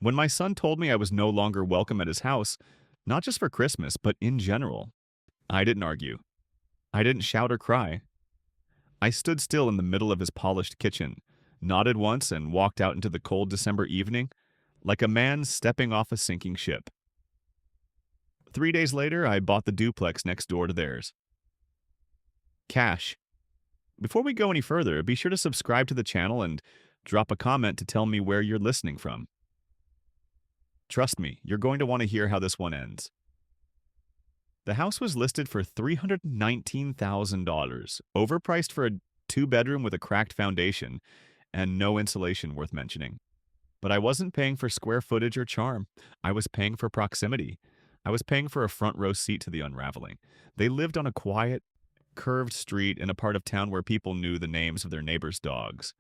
When my son told me I was no longer welcome at his house, not just for Christmas, but in general, I didn't argue. I didn't shout or cry. I stood still in the middle of his polished kitchen, nodded once, and walked out into the cold December evening like a man stepping off a sinking ship. 3 days later, I bought the duplex next door to theirs. Cash. Before we go any further, be sure to subscribe to the channel and drop a comment to tell me where you're listening from. Trust me, you're going to want to hear how this one ends. The house was listed for $319,000, overpriced for a two-bedroom with a cracked foundation and no insulation worth mentioning. But I wasn't paying for square footage or charm. I was paying for proximity. I was paying for a front row seat to the unraveling. They lived on a quiet, curved street in a part of town where people knew the names of their neighbors' dogs.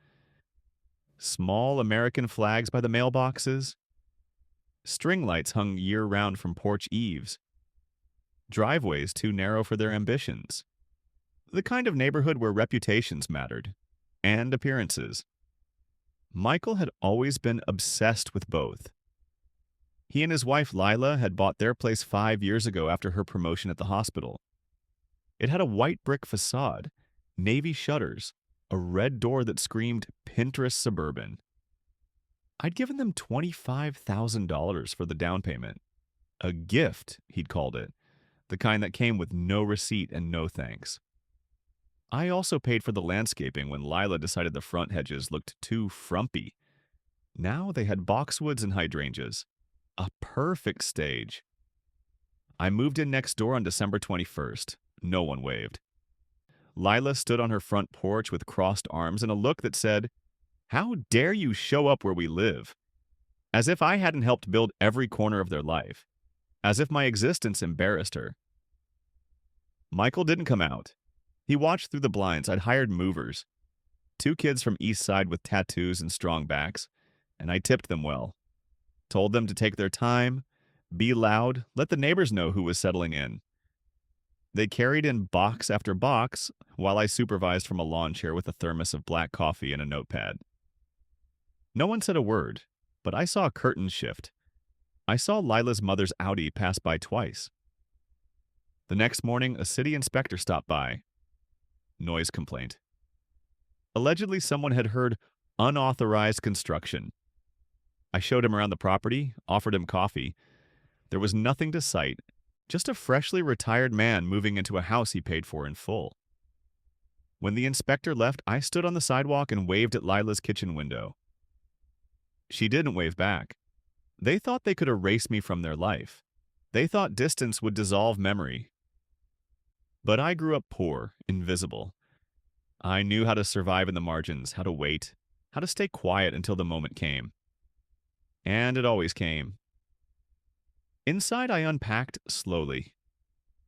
Small American flags by the mailboxes. String lights hung year-round from porch eaves. Driveways too narrow for their ambitions. The kind of neighborhood where reputations mattered. And appearances. Michael had always been obsessed with both. He and his wife Lila had bought their place 5 years ago after her promotion at the hospital. It had a white brick facade, navy shutters, a red door that screamed Pinterest suburban. I'd given them $25,000 for the down payment. A gift, he'd called it, the kind that came with no receipt and no thanks. I also paid for the landscaping when Lila decided the front hedges looked too frumpy. Now they had boxwoods and hydrangeas. A perfect stage. I moved in next door on December 21st. No one waved. Lila stood on her front porch with crossed arms and a look that said, "How dare you show up where we live?" As if I hadn't helped build every corner of their life. As if my existence embarrassed her. Michael didn't come out. He watched through the blinds. I'd hired movers. 2 kids from East Side with tattoos and strong backs, and I tipped them well. Told them to take their time, be loud, let the neighbors know who was settling in. They carried in box after box while I supervised from a lawn chair with a thermos of black coffee and a notepad. No one said a word, but I saw curtains shift. I saw Lila's mother's Audi pass by twice. The next morning, a city inspector stopped by. Noise complaint. Allegedly, someone had heard unauthorized construction. I showed him around the property, offered him coffee. There was nothing to cite, just a freshly retired man moving into a house he paid for in full. When the inspector left, I stood on the sidewalk and waved at Lila's kitchen window. She didn't wave back. They thought they could erase me from their life. They thought distance would dissolve memory. But I grew up poor, invisible. I knew how to survive in the margins, how to wait, how to stay quiet until the moment came. And it always came. Inside, I unpacked slowly.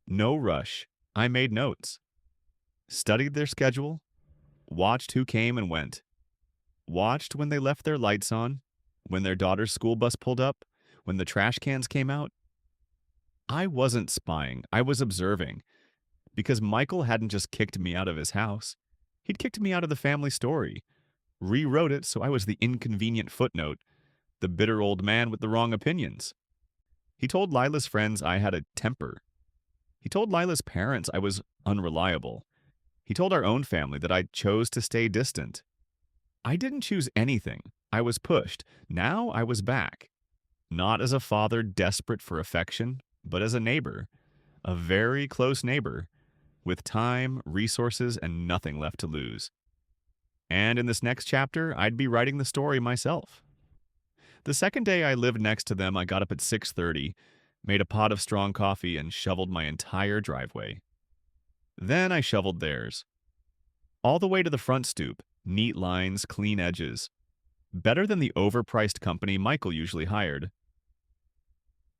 No rush. I made notes. Studied their schedule. Watched who came and went. Watched when they left their lights on, when their daughter's school bus pulled up, when the trash cans came out. I wasn't spying. I was observing. Because Michael hadn't just kicked me out of his house. He'd kicked me out of the family story. Rewrote it so I was the inconvenient footnote, the bitter old man with the wrong opinions. He told Lila's friends I had a temper. He told Lila's parents I was unreliable. He told our own family that I chose to stay distant. I didn't choose anything. I was pushed. Now I was back. Not as a father desperate for affection, but as a neighbor. A very close neighbor, with time, resources, and nothing left to lose. And in this next chapter, I'd be writing the story myself. The second day I lived next to them, I got up at 6:30, made a pot of strong coffee, and shoveled my entire driveway. Then I shoveled theirs. All the way to the front stoop, neat lines, clean edges. Better than the overpriced company Michael usually hired.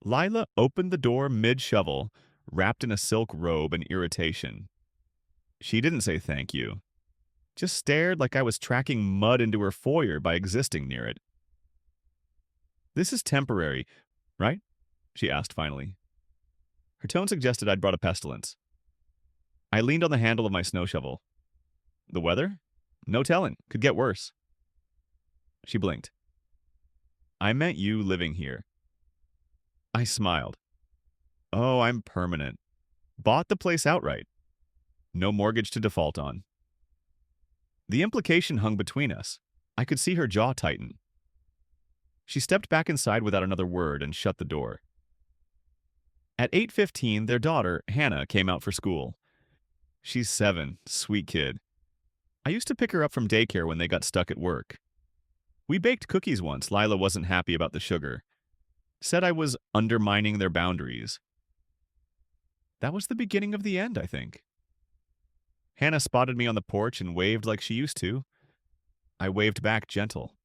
Lila opened the door mid-shovel, wrapped in a silk robe in irritation. She didn't say thank you. Just stared like I was tracking mud into her foyer by existing near it. "This is temporary, right?" she asked finally. Her tone suggested I'd brought a pestilence. I leaned on the handle of my snow shovel. "The weather? No telling. Could get worse." She blinked. I meant you living here. I smiled. Oh, I'm permanent. Bought the place outright. No mortgage to default on. The implication hung between us. I could see her jaw tighten. She stepped back inside without another word and shut the door. At 8:15, their daughter, Hannah, came out for school. She's 7, sweet kid. I used to pick her up from daycare when they got stuck at work. We baked cookies once. Lila wasn't happy about the sugar. Said I was undermining their boundaries. That was the beginning of the end, I think. Hannah spotted me on the porch and waved like she used to. I waved back gentle.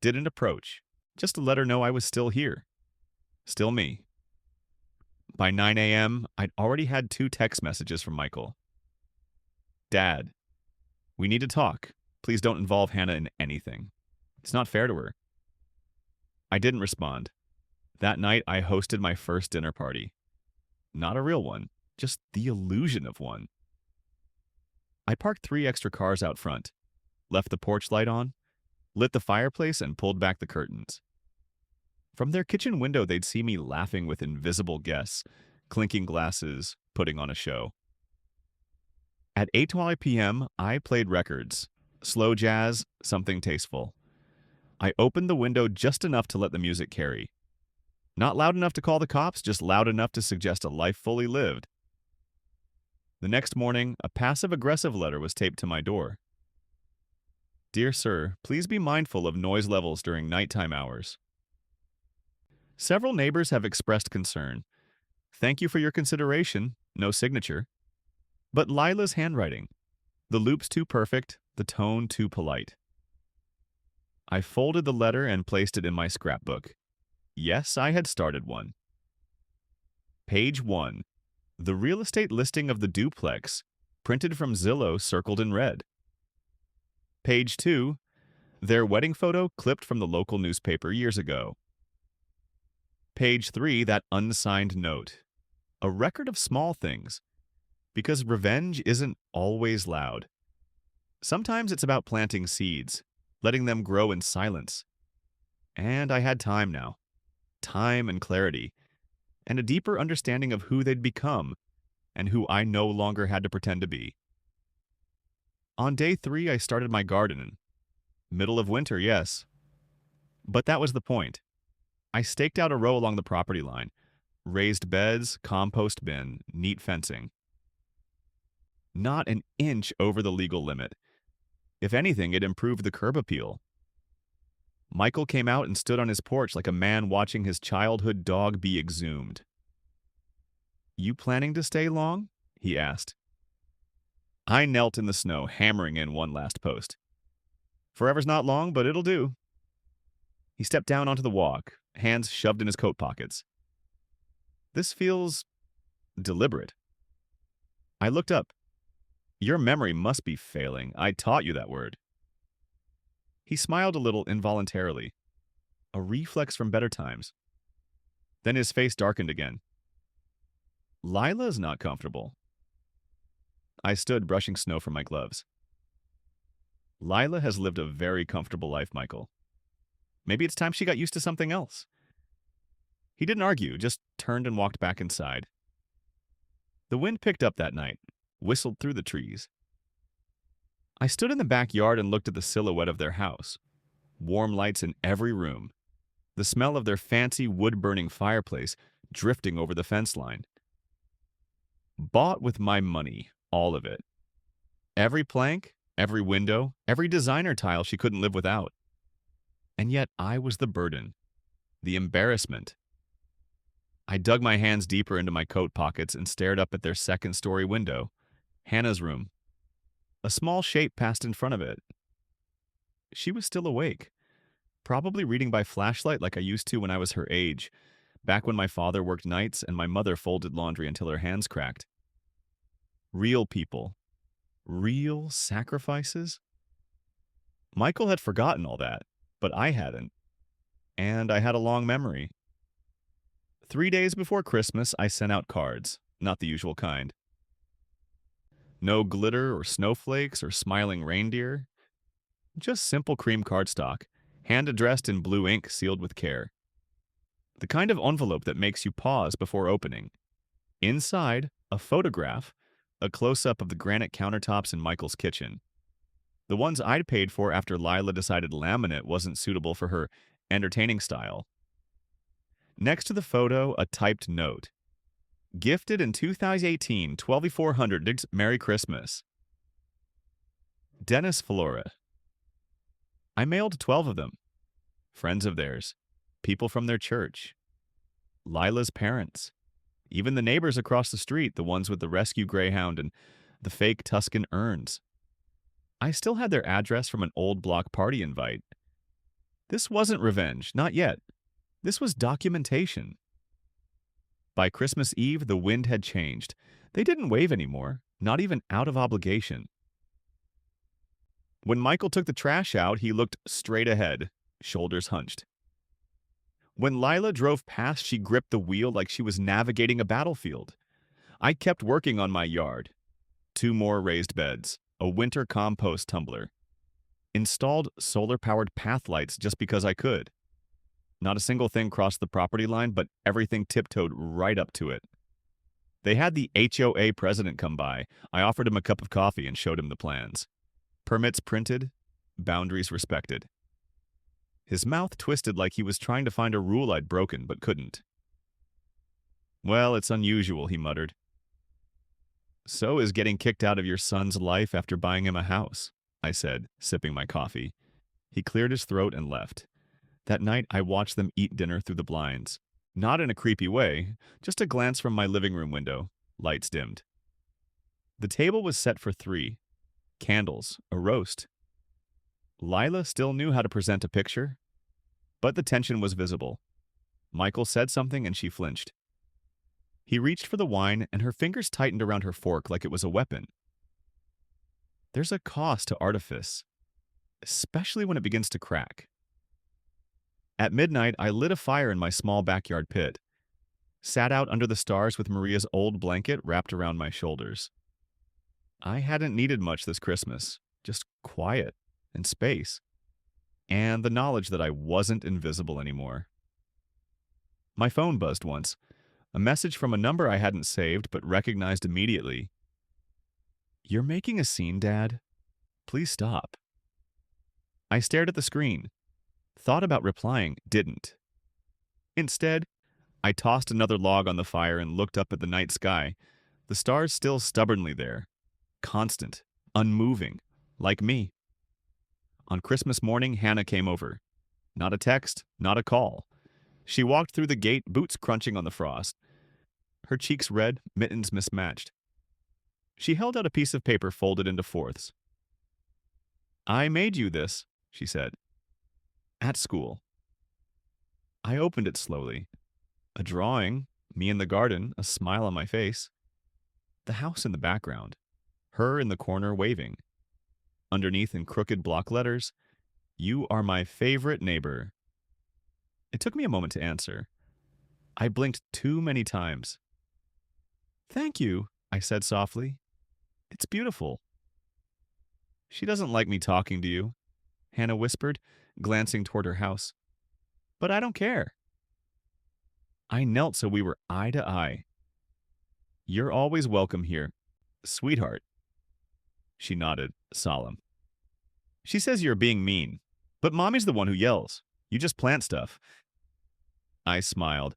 Didn't approach, just to let her know I was still here. Still me. By 9 a.m., I'd already had 2 text messages from Michael. Dad, we need to talk. Please don't involve Hannah in anything. It's not fair to her. I didn't respond. That night, I hosted my first dinner party. Not a real one, just the illusion of one. I parked 3 extra cars out front, left the porch light on, lit the fireplace, and pulled back the curtains. From their kitchen window, they'd see me laughing with invisible guests, clinking glasses, putting on a show. At 8:20 p.m., I played records. Slow jazz, something tasteful. I opened the window just enough to let the music carry. Not loud enough to call the cops, just loud enough to suggest a life fully lived. The next morning, a passive-aggressive letter was taped to my door. Dear sir, please be mindful of noise levels during nighttime hours. Several neighbors have expressed concern. Thank you for your consideration. No signature. But Lila's handwriting. The loop's too perfect, the tone too polite. I folded the letter and placed it in my scrapbook. Yes, I had started one. Page 1. The real estate listing of the duplex, printed from Zillow, circled in red. Page 2. Their wedding photo clipped from the local newspaper years ago. Page 3, that unsigned note. A record of small things. Because revenge isn't always loud. Sometimes it's about planting seeds, letting them grow in silence. And I had time now. Time and clarity. And a deeper understanding of who they'd become and who I no longer had to pretend to be. On day 3, I started my garden. Middle of winter, yes. But that was the point. I staked out a row along the property line. Raised beds, compost bin, neat fencing. Not an inch over the legal limit. If anything, it improved the curb appeal. Michael came out and stood on his porch like a man watching his childhood dog be exhumed. You planning to stay long? He asked. I knelt in the snow, hammering in one last post. Forever's not long, but it'll do. He stepped down onto the walk, hands shoved in his coat pockets. This feels deliberate. I looked up. Your memory must be failing. I taught you that word. He smiled a little involuntarily, a reflex from better times. Then his face darkened again. Lila's not comfortable. I stood brushing snow from my gloves. Lila has lived a very comfortable life, Michael. Maybe it's time she got used to something else. He didn't argue, just turned and walked back inside. The wind picked up that night, whistled through the trees. I stood in the backyard and looked at the silhouette of their house. Warm lights in every room. The smell of their fancy wood-burning fireplace drifting over the fence line. Bought with my money, all of it. Every plank, every window, every designer tile she couldn't live without. And yet I was the burden, the embarrassment. I dug my hands deeper into my coat pockets and stared up at their second-story window, Hannah's room. A small shape passed in front of it. She was still awake, probably reading by flashlight like I used to when I was her age, back when my father worked nights and my mother folded laundry until her hands cracked. Real people. Real sacrifices? Michael had forgotten all that, but I hadn't. And I had a long memory. 3 days before Christmas, I sent out cards, not the usual kind. No glitter or snowflakes or smiling reindeer. Just simple cream cardstock, hand addressed in blue ink sealed with care. The kind of envelope that makes you pause before opening. Inside, a photograph, a close-up of the granite countertops in Michael's kitchen. The ones I'd paid for after Lila decided laminate wasn't suitable for her entertaining style. Next to the photo, a typed note. Gifted in 2018, 12,400, Merry Christmas. Dennis Flora. I mailed 12 of them. Friends of theirs. People from their church. Lila's parents. Even the neighbors across the street, the ones with the rescue greyhound and the fake Tuscan urns. I still had their address from an old block party invite. This wasn't revenge, not yet. This was documentation. By Christmas Eve, the wind had changed. They didn't wave anymore, not even out of obligation. When Michael took the trash out, he looked straight ahead, shoulders hunched. When Lila drove past, she gripped the wheel like she was navigating a battlefield. I kept working on my yard. 2 more raised beds, a winter compost tumbler. Installed solar-powered path lights just because I could. Not a single thing crossed the property line, but everything tiptoed right up to it. They had the HOA president come by. I offered him a cup of coffee and showed him the plans. Permits printed, boundaries respected. His mouth twisted like he was trying to find a rule I'd broken but couldn't. Well, it's unusual, he muttered. So is getting kicked out of your son's life after buying him a house, I said, sipping my coffee. He cleared his throat and left. That night, I watched them eat dinner through the blinds. Not in a creepy way, just a glance from my living room window. Lights dimmed. The table was set for 3. Candles, a roast. Lila still knew how to present a picture, but the tension was visible. Michael said something and she flinched. He reached for the wine and her fingers tightened around her fork like it was a weapon. There's a cost to artifice, especially when it begins to crack. At midnight, I lit a fire in my small backyard pit, sat out under the stars with Maria's old blanket wrapped around my shoulders. I hadn't needed much this Christmas, just quiet and space, and the knowledge that I wasn't invisible anymore. My phone buzzed once, a message from a number I hadn't saved but recognized immediately. You're making a scene, Dad. Please stop. I stared at the screen, thought about replying, didn't. Instead, I tossed another log on the fire and looked up at the night sky, the stars still stubbornly there, constant, unmoving, like me. On Christmas morning, Hannah came over. Not a text, not a call. She walked through the gate, boots crunching on the frost. Her cheeks red, mittens mismatched. She held out a piece of paper folded into fourths. I made you this, she said. At school. I opened it slowly. A drawing, me in the garden, a smile on my face. The house in the background. Her in the corner waving. Underneath in crooked block letters, you are my favorite neighbor. It took me a moment to answer. I blinked too many times. Thank you, I said softly. It's beautiful. She doesn't like me talking to you, Hannah whispered, glancing toward her house. But I don't care. I knelt so we were eye to eye. You're always welcome here, sweetheart. She nodded, solemn. She says you're being mean, but Mommy's the one who yells. You just plant stuff. I smiled.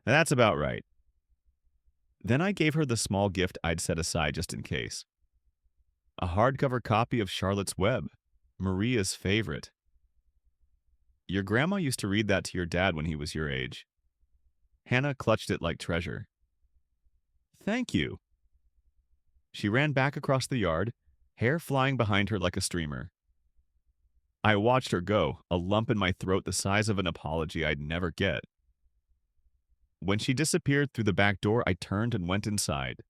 That's about right. Then I gave her the small gift I'd set aside just in case. A hardcover copy of Charlotte's Web, Maria's favorite. Your grandma used to read that to your dad when he was your age. Hannah clutched it like treasure. Thank you. She ran back across the yard, hair flying behind her like a streamer. I watched her go, a lump in my throat the size of an apology I'd never get. When she disappeared through the back door, I turned and went inside.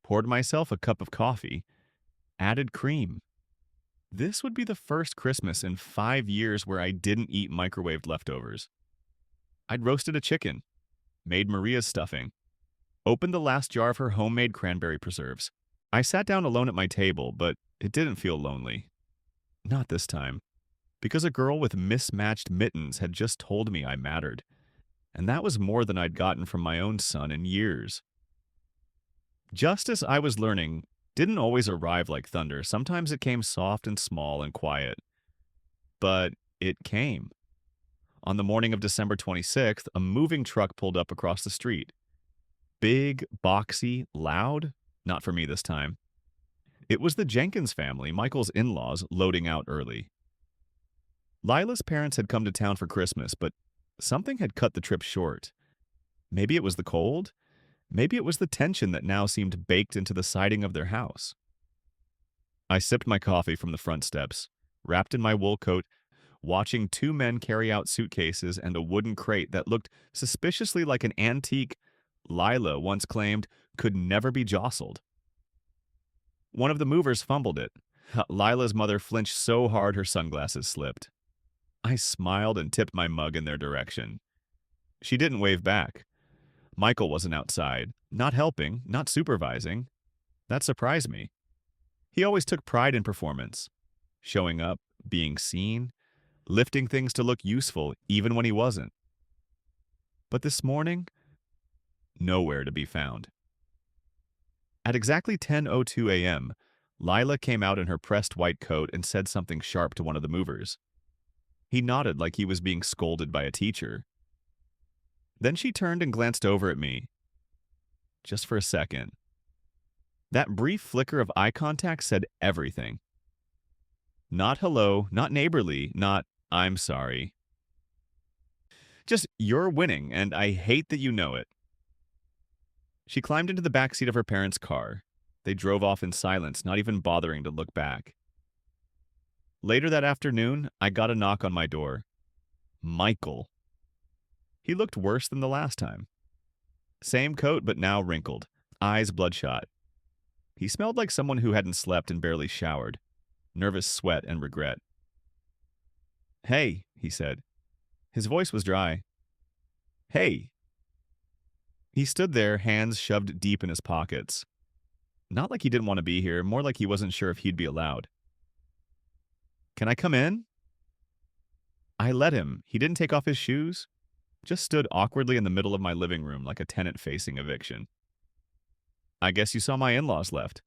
Poured myself a cup of coffee, added cream. This would be the first Christmas in 5 years where I didn't eat microwaved leftovers. I'd roasted a chicken, made Maria's stuffing, opened the last jar of her homemade cranberry preserves. I sat down alone at my table, but it didn't feel lonely. Not this time. because a girl with mismatched mittens had just told me I mattered. And that was more than I'd gotten from my own son in years. Justice, I was learning, didn't always arrive like thunder. Sometimes it came soft and small and quiet. But it came. On the morning of December 26th, a moving truck pulled up across the street. Big, boxy, loud? Not for me this time. It was the Jenkins family, Michael's in-laws, loading out early. Lila's parents had come to town for Christmas, but something had cut the trip short. Maybe it was the cold. Maybe it was the tension that now seemed baked into the siding of their house. I sipped my coffee from the front steps, wrapped in my wool coat, watching two men carry out suitcases and a wooden crate that looked suspiciously like an antique Lila once claimed could never be jostled. One of the movers fumbled it. Lila's mother flinched so hard her sunglasses slipped. I smiled and tipped my mug in their direction. She didn't wave back. Michael wasn't outside, not helping, not supervising. That surprised me. He always took pride in performance, showing up, being seen, lifting things to look useful even when he wasn't. But this morning, nowhere to be found. At exactly 10:02 a.m., Lila came out in her pressed white coat and said something sharp to one of the movers. He nodded like he was being scolded by a teacher. Then she turned and glanced over at me. Just for a second. That brief flicker of eye contact said everything. Not hello, not neighborly, not I'm sorry. Just you're winning, and I hate that you know it. She climbed into the back seat of her parents' car. They drove off in silence, not even bothering to look back. Later that afternoon, I got a knock on my door. Michael. He looked worse than the last time. Same coat, but now wrinkled, eyes bloodshot. He smelled like someone who hadn't slept and barely showered, nervous sweat and regret. Hey, he said. His voice was dry. Hey. He stood there, hands shoved deep in his pockets. Not like he didn't want to be here, more like he wasn't sure if he'd be allowed. Can I come in? I let him. He didn't take off his shoes. Just stood awkwardly in the middle of my living room like a tenant facing eviction. I guess you saw my in-laws left.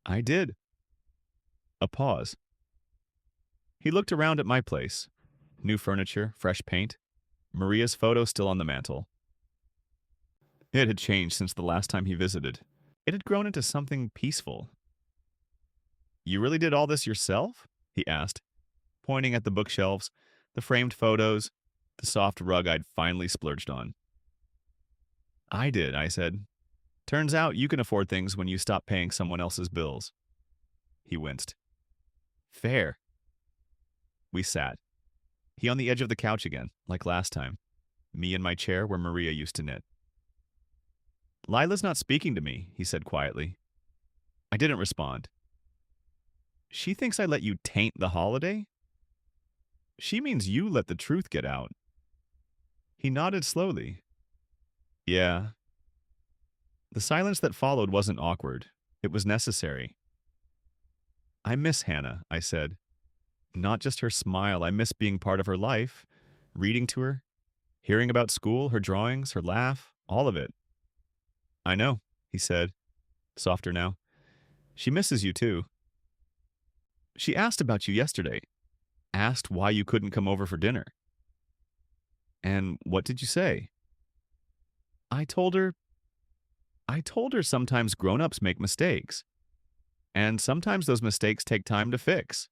I did. A pause. He looked around at my place. New furniture, fresh paint. Maria's photo still on the mantel. It had changed since the last time he visited. It had grown into something peaceful. You really did all this yourself? He asked, pointing at the bookshelves, the framed photos, the soft rug I'd finally splurged on. I did, I said. Turns out you can afford things when you stop paying someone else's bills. He winced. Fair. We sat. He on the edge of the couch again, like last time. Me in my chair where Maria used to knit. Lila's not speaking to me, he said quietly. I didn't respond. She thinks I let you taint the holiday? She means you let the truth get out. He nodded slowly. Yeah. The silence that followed wasn't awkward. It was necessary. I miss Hannah, I said. Not just her smile, I miss being part of her life, reading to her, hearing about school, her drawings, her laugh, all of it. I know, he said, softer now. She misses you too. She asked about you yesterday, asked why you couldn't come over for dinner. And what did you say? I told her sometimes grown-ups make mistakes, and sometimes those mistakes take time to fix.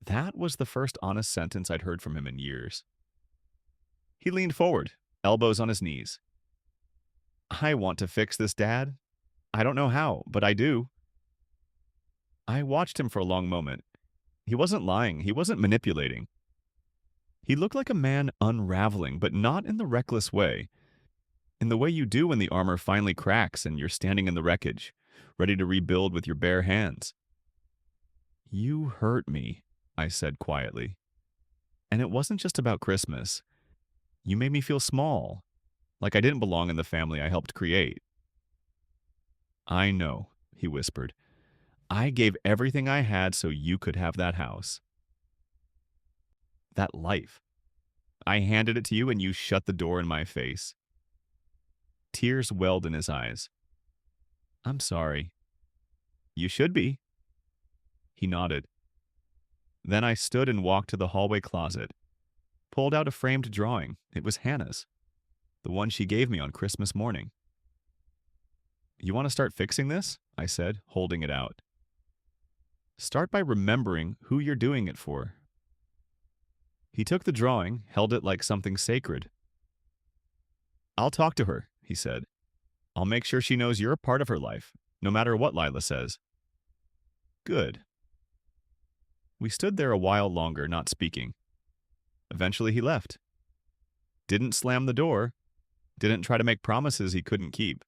That was the first honest sentence I'd heard from him in years. He leaned forward, elbows on his knees. I want to fix this, Dad. I don't know how, but I do. I watched him for a long moment. He wasn't lying. He wasn't manipulating. He looked like a man unraveling, but not in the reckless way. In the way you do when the armor finally cracks and you're standing in the wreckage, ready to rebuild with your bare hands. You hurt me, I said quietly. And it wasn't just about Christmas. You made me feel small, like I didn't belong in the family I helped create. I know, he whispered. I gave everything I had so you could have that house. that life. I handed it to you and you shut the door in my face. Tears welled in his eyes. I'm sorry. You should be. He nodded. Then I stood and walked to the hallway closet, pulled out a framed drawing. It was Hannah's, the one she gave me on Christmas morning. You want to start fixing this? I said, holding it out. Start by remembering who you're doing it for. He took the drawing, held it like something sacred. I'll talk to her, he said. I'll make sure she knows you're a part of her life, no matter what Lila says. Good. We stood there a while longer, not speaking. Eventually he left. Didn't slam the door. Didn't try to make promises he couldn't keep.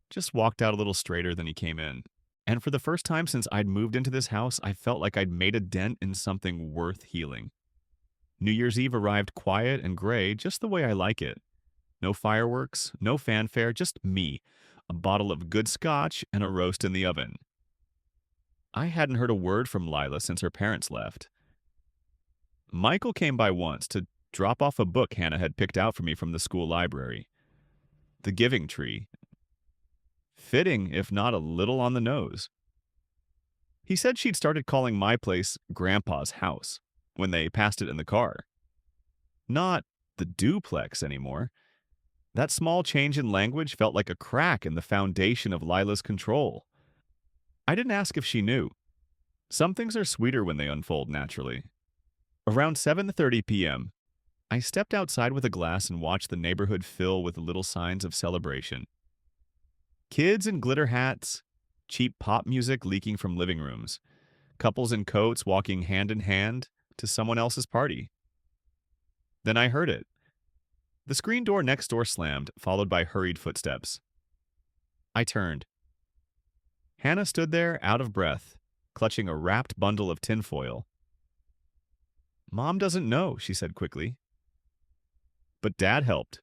Just walked out a little straighter than he came in. And for the first time since I'd moved into this house, I felt like I'd made a dent in something worth healing. New Year's Eve arrived quiet and gray, just the way I like it. No fireworks, no fanfare, just me, a bottle of good scotch, and a roast in the oven. I hadn't heard a word from Lila since her parents left. Michael came by once to drop off a book Hannah had picked out for me from the school library. The Giving Tree. Fitting, if not a little on the nose. He said she'd started calling my place Grandpa's house when they passed it in the car. Not the duplex anymore. That small change in language felt like a crack in the foundation of Lila's control. I didn't ask if she knew. Some things are sweeter when they unfold naturally. Around 7:30 p.m., I stepped outside with a glass and watched the neighborhood fill with little signs of celebration. Kids in glitter hats, cheap pop music leaking from living rooms, couples in coats walking hand in hand to someone else's party. Then I heard it. The screen door next door slammed, followed by hurried footsteps. I turned. Hannah stood there, out of breath, clutching a wrapped bundle of tinfoil. Mom doesn't know, she said quickly. But Dad helped.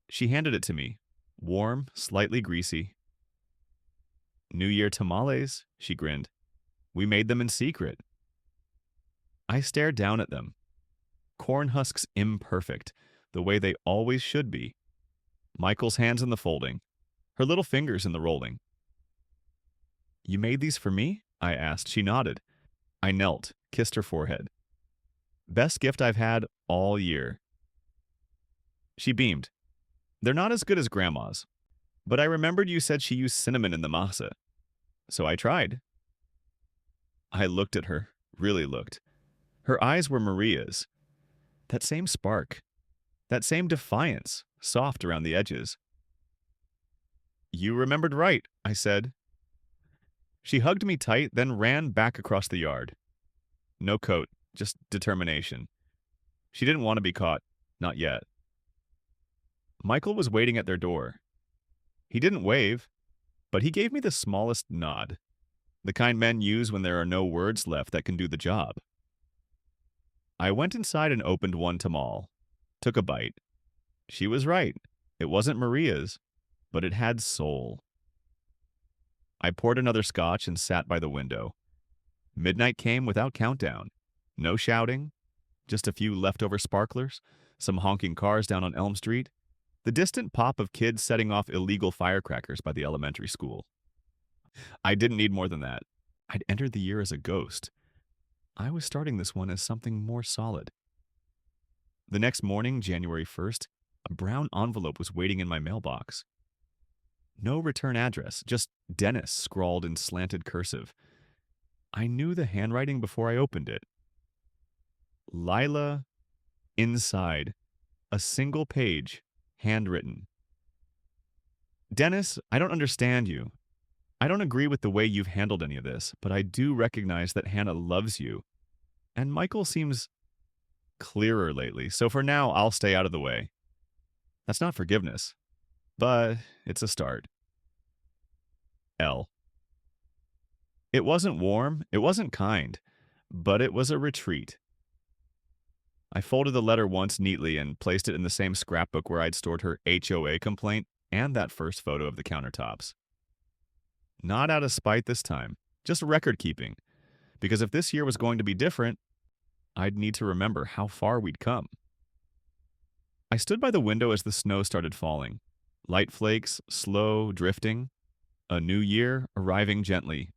She handed it to me, warm, slightly greasy. New Year tamales, she grinned. We made them in secret. I stared down at them. Corn husks imperfect, the way they always should be. Michael's hands in the folding, her little fingers in the rolling. You made these for me? I asked. She nodded. I knelt, kissed her forehead. Best gift I've had all year. She beamed. They're not as good as Grandma's, but I remembered you said she used cinnamon in the masa, so I tried. I looked at her, really looked. Her eyes were Maria's. That same spark, that same defiance, soft around the edges. You remembered right, I said. She hugged me tight, then ran back across the yard. No coat, just determination. She didn't want to be caught, not yet. Michael was waiting at their door. He didn't wave, but he gave me the smallest nod, the kind men use when there are no words left that can do the job. I went inside and opened one tamal, took a bite. She was right. It wasn't Maria's, but it had soul. I poured another scotch and sat by the window. Midnight came without countdown. No shouting, just a few leftover sparklers, some honking cars down on Elm Street, the distant pop of kids setting off illegal firecrackers by the elementary school. I didn't need more than that. I'd entered the year as a ghost. I was starting this one as something more solid. The next morning, January 1st, a brown envelope was waiting in my mailbox. No return address, just Dennis scrawled in slanted cursive. I knew the handwriting before I opened it. Lila, inside, a single page, handwritten. Dennis, I don't understand you. I don't agree with the way you've handled any of this, but I do recognize that Hannah loves you. And Michael seems clearer lately, so for now I'll stay out of the way. That's not forgiveness, but it's a start. L. It wasn't warm, it wasn't kind, but it was a retreat. I folded the letter once neatly and placed it in the same scrapbook where I'd stored her HOA complaint and that first photo of the countertops. Not out of spite this time, just record keeping, because if this year was going to be different, I'd need to remember how far we'd come. I stood by the window as the snow started falling. Light flakes, slow, drifting. A new year arriving gently.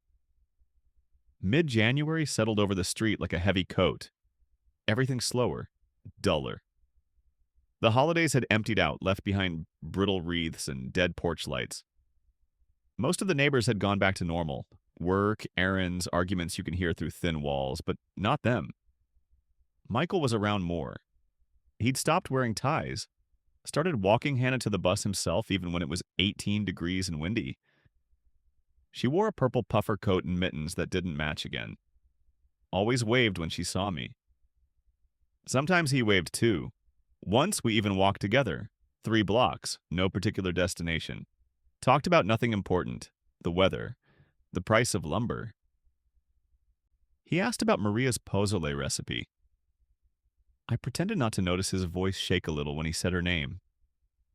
Mid-January settled over the street like a heavy coat. Everything slower, duller. The holidays had emptied out, left behind brittle wreaths and dead porch lights. Most of the neighbors had gone back to normal. Work, errands, arguments you can hear through thin walls, but not them. Michael was around more. He'd stopped wearing ties, started walking Hannah to the bus himself even when it was 18 degrees and windy. She wore a purple puffer coat and mittens that didn't match again. Always waved when she saw me. Sometimes he waved too. Once we even walked together. 3 blocks, no particular destination. Talked about nothing important. The weather. The price of lumber. He asked about Maria's pozole recipe. I pretended not to notice his voice shake a little when he said her name.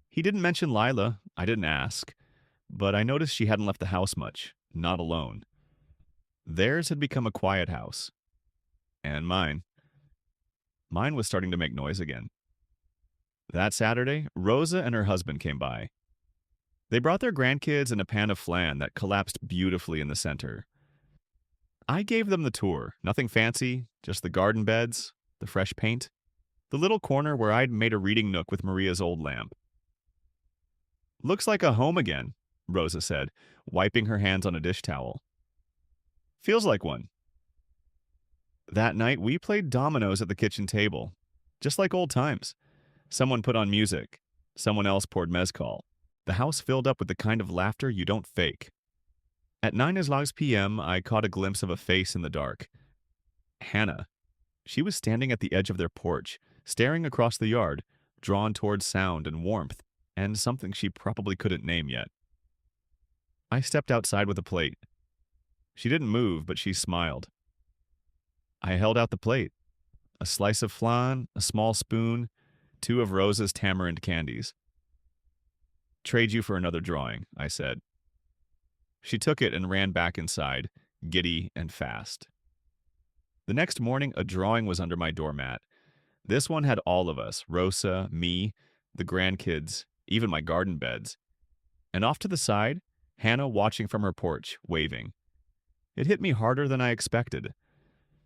He didn't mention Lila. I didn't ask. But I noticed she hadn't left the house much. Not alone. Theirs had become a quiet house. And mine. Mine was starting to make noise again. That Saturday, Rosa and her husband came by. They brought their grandkids and a pan of flan that collapsed beautifully in the center. I gave them the tour. Nothing fancy, just the garden beds, the fresh paint, the little corner where I'd made a reading nook with Maria's old lamp. "Looks like a home again," Rosa said, wiping her hands on a dish towel. "Feels like one." That night, we played dominoes at the kitchen table, just like old times. Someone put on music. Someone else poured mezcal. The house filled up with the kind of laughter you don't fake. At 9 p.m., I caught a glimpse of a face in the dark. Hannah. She was standing at the edge of their porch, staring across the yard, drawn towards sound and warmth, and something she probably couldn't name yet. I stepped outside with a plate. She didn't move, but she smiled. I held out the plate. A slice of flan, a small spoon, 2 of Rosa's tamarind candies. "Trade you for another drawing," I said. She took it and ran back inside, giddy and fast. The next morning, a drawing was under my doormat. This one had all of us, Rosa, me, the grandkids, even my garden beds. And off to the side, Hannah watching from her porch, waving. It hit me harder than I expected.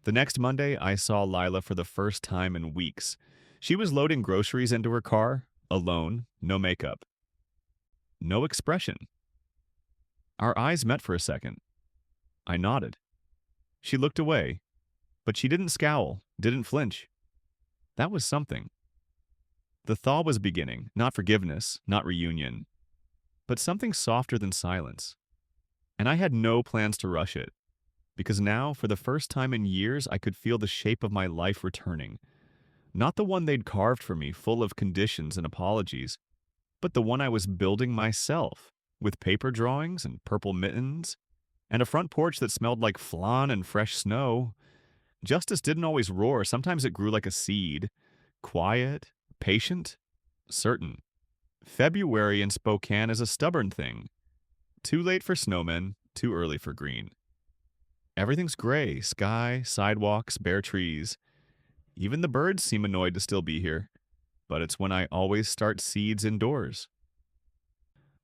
The next Monday, I saw Lila for the first time in weeks. She was loading groceries into her car, alone, no makeup. No expression. Our eyes met for a second. I nodded. She looked away, but she didn't scowl, didn't flinch. That was something. The thaw was beginning, not forgiveness, not reunion, but something softer than silence. And I had no plans to rush it, because now, for the first time in years, I could feel the shape of my life returning. Not the one they'd carved for me, full of conditions and apologies, but the one I was building myself, with paper drawings and purple mittens, and a front porch that smelled like flan and fresh snow. Justice didn't always roar. Sometimes it grew like a seed. Quiet, patient, certain. February in Spokane is a stubborn thing. Too late for snowmen, too early for green. Everything's gray, sky, sidewalks, bare trees. Even the birds seem annoyed to still be here. But it's when I always start seeds indoors.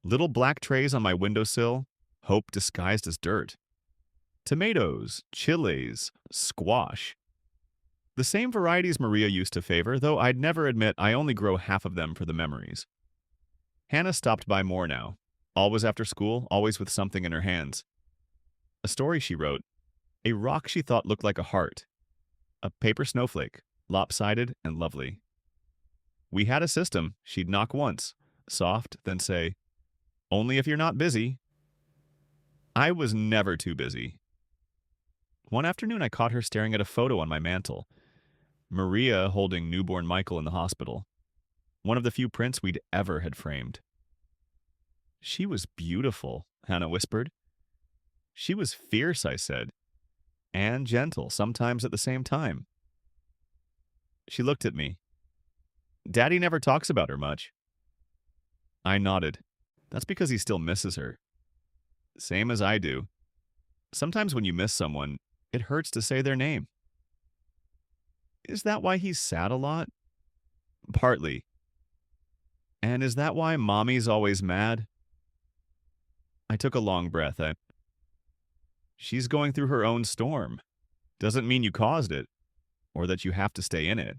Little black trays on my windowsill, hope disguised as dirt. Tomatoes, chilies, squash. The same varieties Maria used to favor, though I'd never admit I only grow half of them for the memories. Hannah stopped by more now, always after school, always with something in her hands. A story she wrote, a rock she thought looked like a heart, a paper snowflake, lopsided and lovely. We had a system. She'd knock once, soft, then say, "Only if you're not busy." I was never too busy. One afternoon, I caught her staring at a photo on my mantel. Maria holding newborn Michael in the hospital. One of the few prints we'd ever had framed. "She was beautiful," Hannah whispered. "She was fierce," I said, "and gentle, sometimes at the same time." She looked at me. "Daddy never talks about her much." I nodded. That's because he still misses her. Same as I do. Sometimes when you miss someone, it hurts to say their name. Is that why he's sad a lot? Partly. And is that why mommy's always mad? I took a long breath. She's going through her own storm. Doesn't mean you caused it, or that you have to stay in it.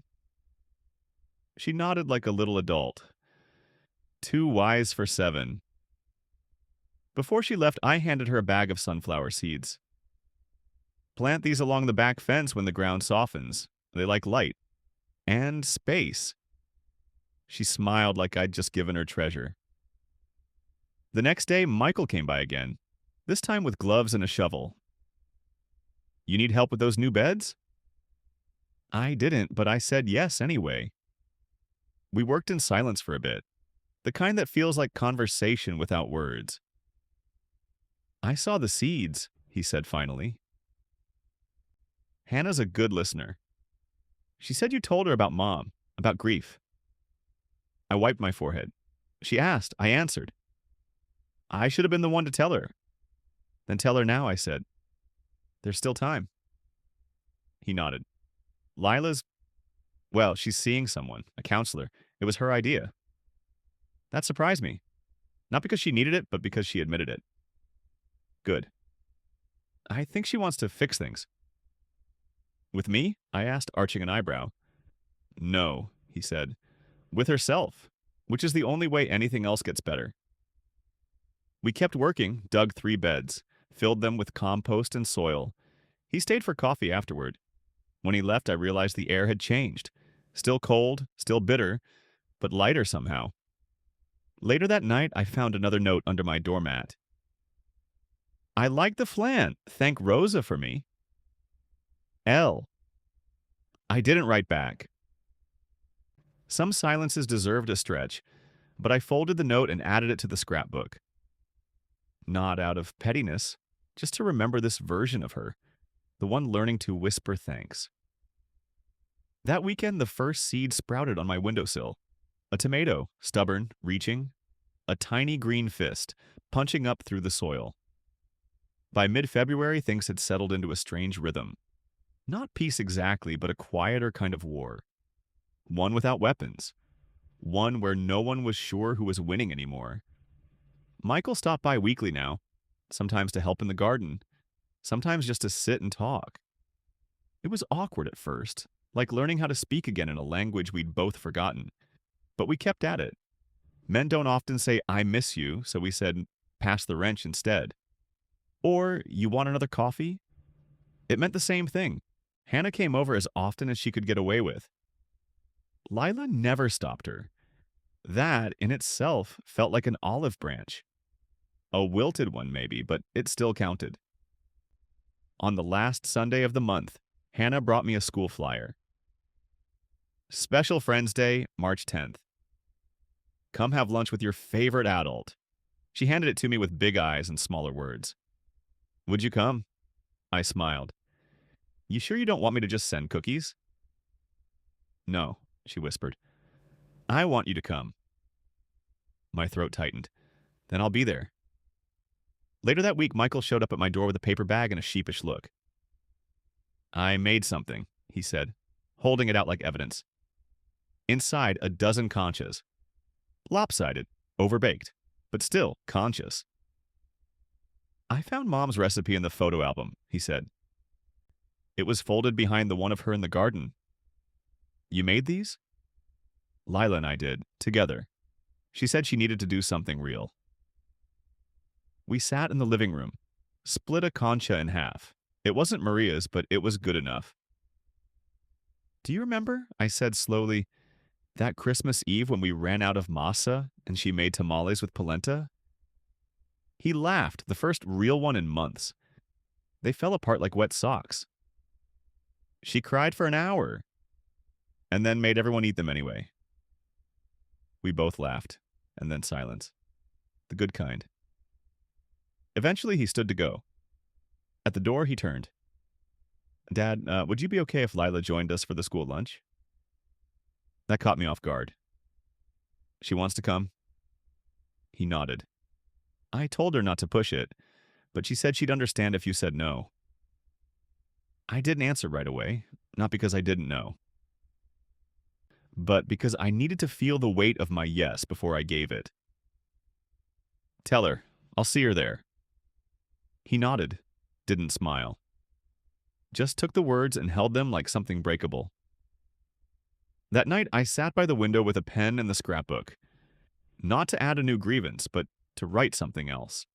She nodded like a little adult. Too wise for 7. Before she left, I handed her a bag of sunflower seeds. Plant these along the back fence when the ground softens. They like light. And space. She smiled like I'd just given her treasure. The next day, Michael came by again, this time with gloves and a shovel. You need help with those new beds? I didn't, but I said yes anyway. We worked in silence for a bit, the kind that feels like conversation without words. I saw the seeds, he said finally. Hannah's a good listener. She said you told her about Mom, about grief. I wiped my forehead. She asked, I answered. I should have been the one to tell her. Then tell her now, I said. There's still time. He nodded. Lila's, well, she's seeing someone, a counselor. It was her idea. That surprised me. Not because she needed it, but because she admitted it. Good. I think she wants to fix things. With me? I asked, arching an eyebrow. No, he said. With herself, which is the only way anything else gets better. We kept working, dug 3 beds, filled them with compost and soil. He stayed for coffee afterward. When he left, I realized the air had changed. Still cold, still bitter, but lighter somehow. Later that night, I found another note under my doormat. I like the flan. Thank Rosa for me. L. I didn't write back. Some silences deserved a stretch, but I folded the note and added it to the scrapbook. Not out of pettiness, just to remember this version of her, the one learning to whisper thanks. That weekend, the first seed sprouted on my windowsill. A tomato, stubborn, reaching, a tiny green fist, punching up through the soil. By mid-February, things had settled into a strange rhythm. Not peace exactly, but a quieter kind of war. One without weapons. One where no one was sure who was winning anymore. Michael stopped by weekly now, sometimes to help in the garden, sometimes just to sit and talk. It was awkward at first, like learning how to speak again in a language we'd both forgotten. But we kept at it. Men don't often say, I miss you, so we said, pass the wrench instead. Or, you want another coffee? It meant the same thing. Hannah came over as often as she could get away with. Lila never stopped her. That, in itself, felt like an olive branch. A wilted one, maybe, but it still counted. On the last Sunday of the month, Hannah brought me a school flyer. Special Friends Day, March 10th. Come have lunch with your favorite adult. She handed it to me with big eyes and smaller words. Would you come? I smiled. You sure you don't want me to just send cookies? No, she whispered. I want you to come. My throat tightened. Then I'll be there. Later that week, Michael showed up at my door with a paper bag and a sheepish look. I made something, he said, holding it out like evidence. Inside, a dozen conchas. Lopsided, overbaked, but still conscious. I found Mom's recipe in the photo album, he said. It was folded behind the one of her in the garden. You made these? Lila and I did, together. She said she needed to do something real. We sat in the living room, split a concha in half. It wasn't Maria's, but it was good enough. Do you remember, I said slowly, that Christmas Eve when we ran out of masa and she made tamales with polenta? He laughed, the first real one in months. They fell apart like wet socks. She cried for an hour, and then made everyone eat them anyway. We both laughed, and then silence. The good kind. Eventually, he stood to go. At the door, he turned. Dad, would you be okay if Lila joined us for the school lunch? That caught me off guard. She wants to come? He nodded. I told her not to push it, but she said she'd understand if you said no. I didn't answer right away, not because I didn't know. but because I needed to feel the weight of my yes before I gave it. Tell her, I'll see her there. He nodded, didn't smile. Just took the words and held them like something breakable. That night, I sat by the window with a pen and the scrapbook. Not to add a new grievance, but to write something else.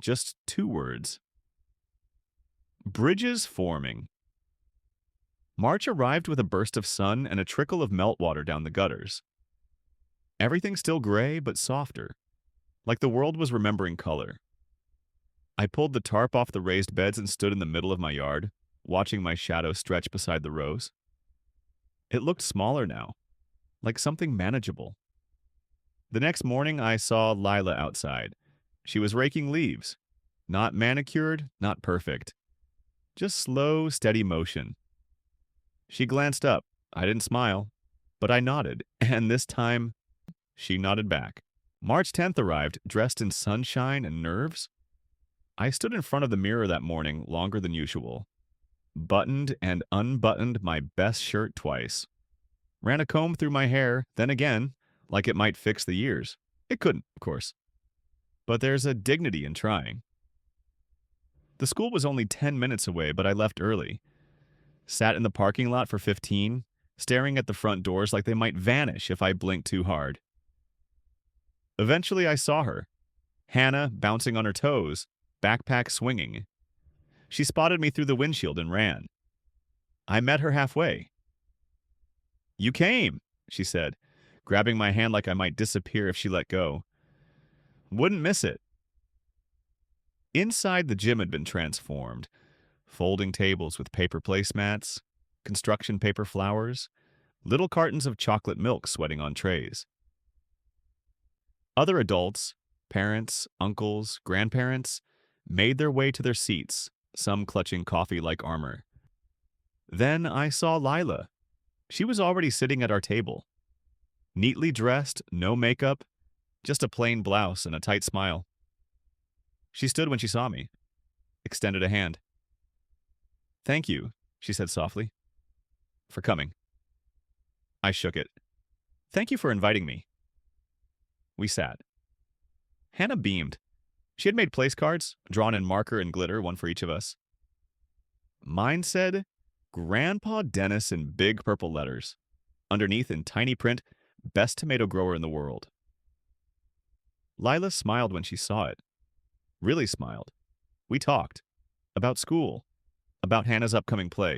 Just 2 words. Bridges forming. March arrived with a burst of sun and a trickle of meltwater down the gutters. Everything still gray, but softer, like the world was remembering color. I pulled the tarp off the raised beds and stood in the middle of my yard, watching my shadow stretch beside the rows. It looked smaller now, like something manageable. The next morning, I saw Lila outside. She was raking leaves. Not manicured, not perfect. Just slow, steady motion. She glanced up. I didn't smile, but I nodded, and this time, she nodded back. March 10th arrived, dressed in sunshine and nerves. I stood in front of the mirror that morning longer than usual. Buttoned and unbuttoned my best shirt twice. Ran a comb through my hair, then again, like it might fix the years. It couldn't, of course. But there's a dignity in trying. The school was only 10 minutes away, but I left early. Sat in the parking lot for 15, staring at the front doors like they might vanish if I blinked too hard. Eventually I saw her. Hannah bouncing on her toes, backpack swinging. She spotted me through the windshield and ran. I met her halfway. "You came," she said, grabbing my hand like I might disappear if she let go. Wouldn't miss it. Inside, the gym had been transformed. Folding tables with paper placemats, construction paper flowers, little cartons of chocolate milk sweating on trays. Other adults, parents, uncles, grandparents, made their way to their seats, some clutching coffee like armor. Then I saw Lila. She was already sitting at our table. Neatly dressed, no makeup, just a plain blouse and a tight smile. She stood when she saw me, extended a hand. "Thank you," she said softly, "for coming." I shook it. "Thank you for inviting me." We sat. Hannah beamed. She had made place cards, drawn in marker and glitter, one for each of us. Mine said, "Grandpa Dennis" in big purple letters. Underneath, in tiny print, "Best tomato grower in the world." Lila smiled when she saw it. Really smiled. We talked. About school. About Hannah's upcoming play.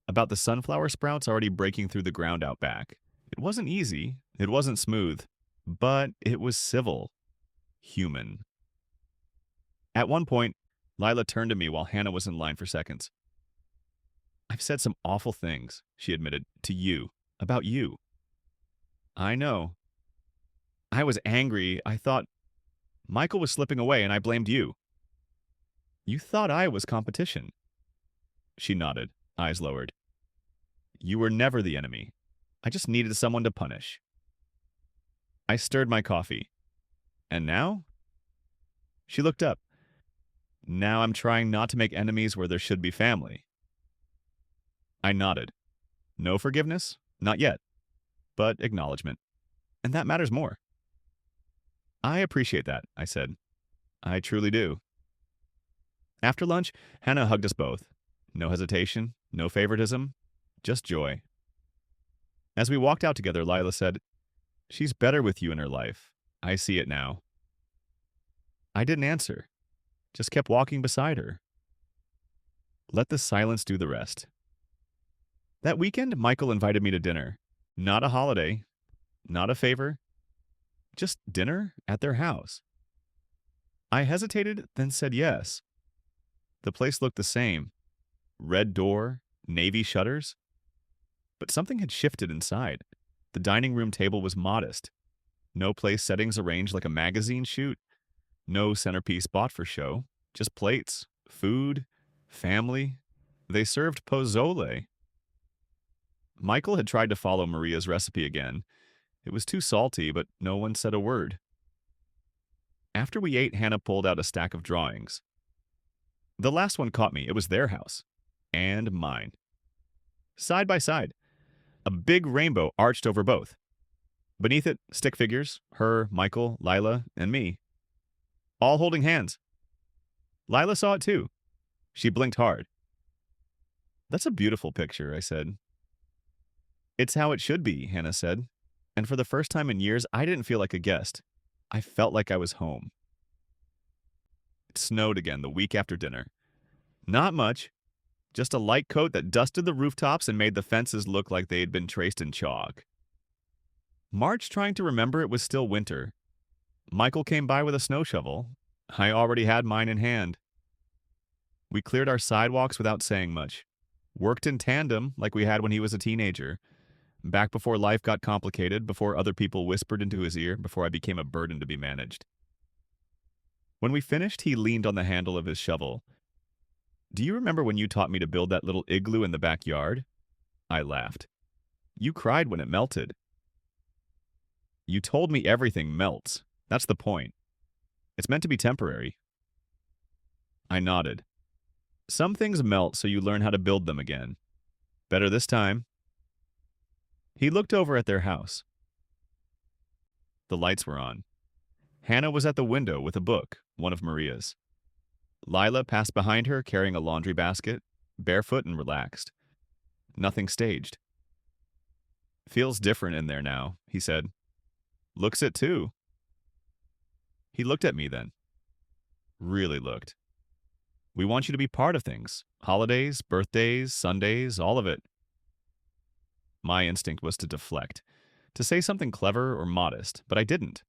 About the sunflower sprouts already breaking through the ground out back. It wasn't easy. It wasn't smooth. But it was civil. Human. At one point, Lila turned to me while Hannah was in line for seconds. "I've said some awful things," she admitted, "to you. About you." "I know." "I was angry. I thought Michael was slipping away and I blamed you." "You thought I was competition." She nodded, eyes lowered. "You were never the enemy. I just needed someone to punish." I stirred my coffee. "And now?" She looked up. "Now I'm trying not to make enemies where there should be family." I nodded. No forgiveness? Not yet. But acknowledgement. And that matters more. "I appreciate that," I said. "I truly do." After lunch, Hannah hugged us both. No hesitation, no favoritism, just joy. As we walked out together, Lila said, "She's better with you in her life. I see it now." I didn't answer, just kept walking beside her. Let the silence do the rest. That weekend, Michael invited me to dinner. Not a holiday, not a favor, just dinner at their house. I hesitated, then said yes. The place looked the same. Red door, navy shutters. But something had shifted inside. The dining room table was modest. No place settings arranged like a magazine shoot. No centerpiece bought for show. Just plates, food, family. They served pozole. Michael had tried to follow Maria's recipe again. It was too salty, but no one said a word. After we ate, Hannah pulled out a stack of drawings. The last one caught me. It was their house. And mine. Side by side. A big rainbow arched over both. Beneath it, stick figures, her, Michael, Lila, and me, all holding hands. Lila saw it too. She blinked hard. That's a beautiful picture, I said. It's how it should be, Hannah said. And for the first time in years, I didn't feel like a guest. I felt like I was home. It snowed again the week after dinner. Not much, just a light coat that dusted the rooftops and made the fences look like they had been traced in chalk. March trying to remember it was still winter. Michael came by with a snow shovel. I already had mine in hand. We cleared our sidewalks without saying much. Worked in tandem like we had when he was a teenager. Back before life got complicated, before other people whispered into his ear, before I became a burden to be managed. When we finished, he leaned on the handle of his shovel. Do you remember when you taught me to build that little igloo in the backyard? I laughed. You cried when it melted. You told me everything melts. That's the point. It's meant to be temporary. I nodded. Some things melt so you learn how to build them again. Better this time. He looked over at their house. The lights were on. Hannah was at the window with a book, one of Maria's. Lila passed behind her carrying a laundry basket, barefoot and relaxed. Nothing staged. Feels different in there now, he said. Looks it too. He looked at me then. Really looked. We want you to be part of things. Holidays, birthdays, Sundays, all of it. My instinct was to deflect, to say something clever or modest, but I didn't.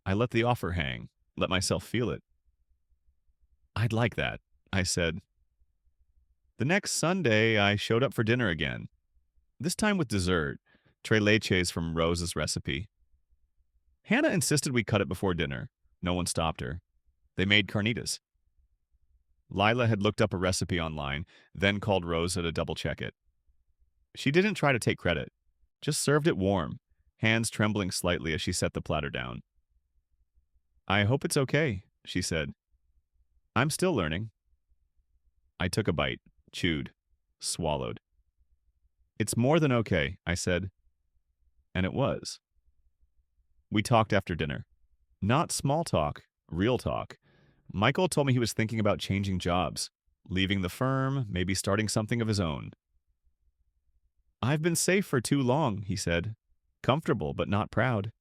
I let the offer hang, let myself feel it. I'd like that, I said. The next Sunday, I showed up for dinner again. This time with dessert, tres leches from Rose's recipe. Hannah insisted we cut it before dinner. No one stopped her. They made carnitas. Lila had looked up a recipe online, then called Rosa to double-check it. She didn't try to take credit, just served it warm, hands trembling slightly as she set the platter down. I hope it's okay, she said. I'm still learning. I took a bite, chewed, swallowed. It's more than okay, I said. And it was. We talked after dinner. Not small talk, real talk. Michael told me he was thinking about changing jobs, leaving the firm, maybe starting something of his own. I've been safe for too long, he said. Comfortable, but not proud.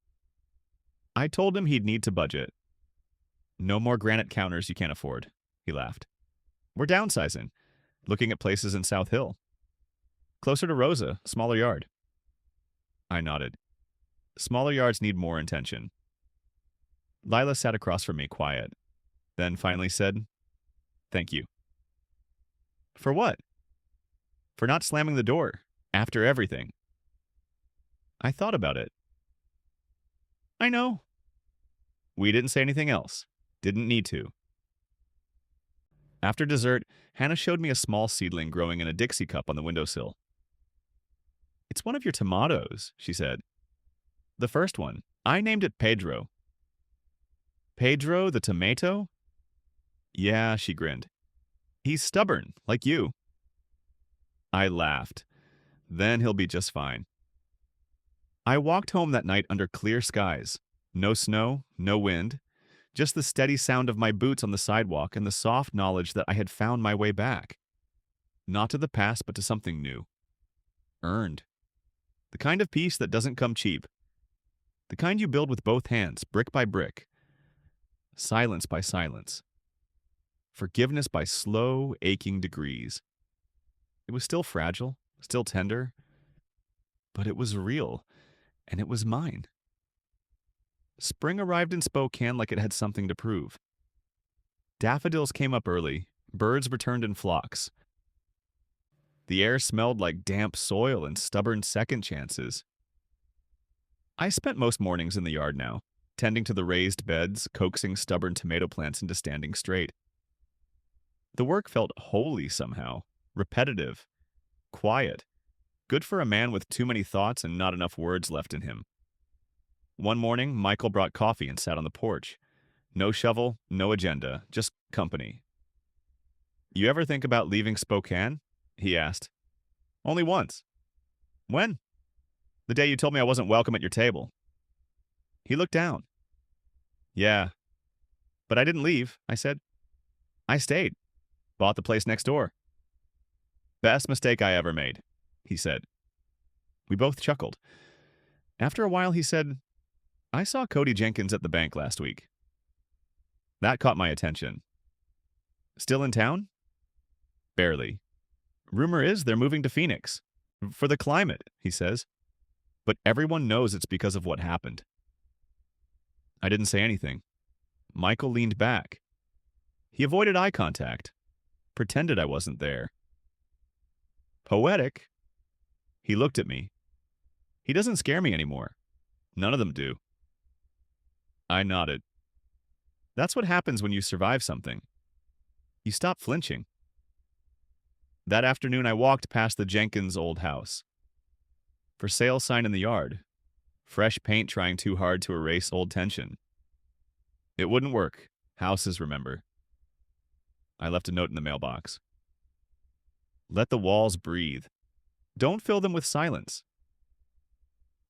I told him he'd need to budget. No more granite counters you can't afford, he laughed. We're downsizing, looking at places in South Hill. Closer to Rosa, smaller yard. I nodded. Smaller yards need more attention. Lila sat across from me, quiet, then finally said, Thank you. For what? For not slamming the door, after everything. I thought about it. I know. We didn't say anything else. Didn't need to. After dessert, Hannah showed me a small seedling growing in a Dixie cup on the windowsill. It's one of your tomatoes, she said. The first one. I named it Pedro. Pedro the tomato? Yeah, she grinned. He's stubborn, like you. I laughed. Then he'll be just fine. I walked home that night under clear skies. No snow, no wind. Just the steady sound of my boots on the sidewalk and the soft knowledge that I had found my way back. Not to the past, but to something new. Earned. The kind of peace that doesn't come cheap. The kind you build with both hands, brick by brick. Silence by silence. Forgiveness by slow, aching degrees. It was still fragile, still tender, but it was real, and it was mine. Spring arrived in Spokane like it had something to prove. Daffodils came up early, birds returned in flocks. The air smelled like damp soil and stubborn second chances. I spent most mornings in the yard now, tending to the raised beds, coaxing stubborn tomato plants into standing straight. The work felt holy somehow, repetitive, quiet, good for a man with too many thoughts and not enough words left in him. One morning, Michael brought coffee and sat on the porch. No shovel, no agenda, just company. You ever think about leaving Spokane? He asked. Only once. When? The day you told me I wasn't welcome at your table. He looked down. Yeah, but I didn't leave, I said. I stayed. Bought the place next door. Best mistake I ever made, he said. We both chuckled. After a while, he said, I saw Cody Jenkins at the bank last week. That caught my attention. Still in town? Barely. Rumor is they're moving to Phoenix. For the climate, he says. But everyone knows it's because of what happened. I didn't say anything. Michael leaned back. He avoided eye contact. Pretended I wasn't there. Poetic. He looked at me. He doesn't scare me anymore. None of them do. I nodded. That's what happens when you survive something. You stop flinching. That afternoon, I walked past the Jenkins old house. For sale sign in the yard. Fresh paint trying too hard to erase old tension. It wouldn't work. Houses remember. I left a note in the mailbox. Let the walls breathe. Don't fill them with silence.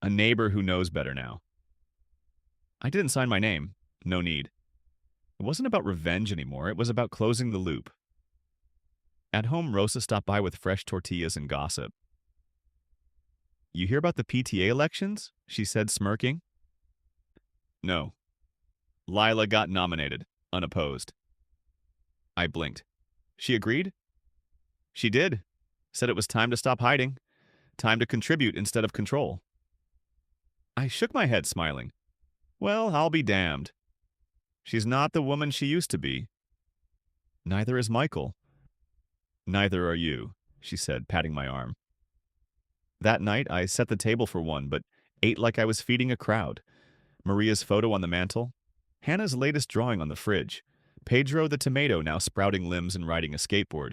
A neighbor who knows better now. I didn't sign my name. No need. It wasn't about revenge anymore. It was about closing the loop. At home, Rosa stopped by with fresh tortillas and gossip. You hear about the PTA elections? She said, smirking. No. Lila got nominated, unopposed. I blinked. She agreed? She did. Said it was time to stop hiding. Time to contribute instead of control. I shook my head, smiling. Well, I'll be damned. She's not the woman she used to be. Neither is Michael. Neither are you, she said, patting my arm. That night, I set the table for one, but ate like I was feeding a crowd. Maria's photo on the mantel, Hannah's latest drawing on the fridge, Pedro the tomato now sprouting limbs and riding a skateboard.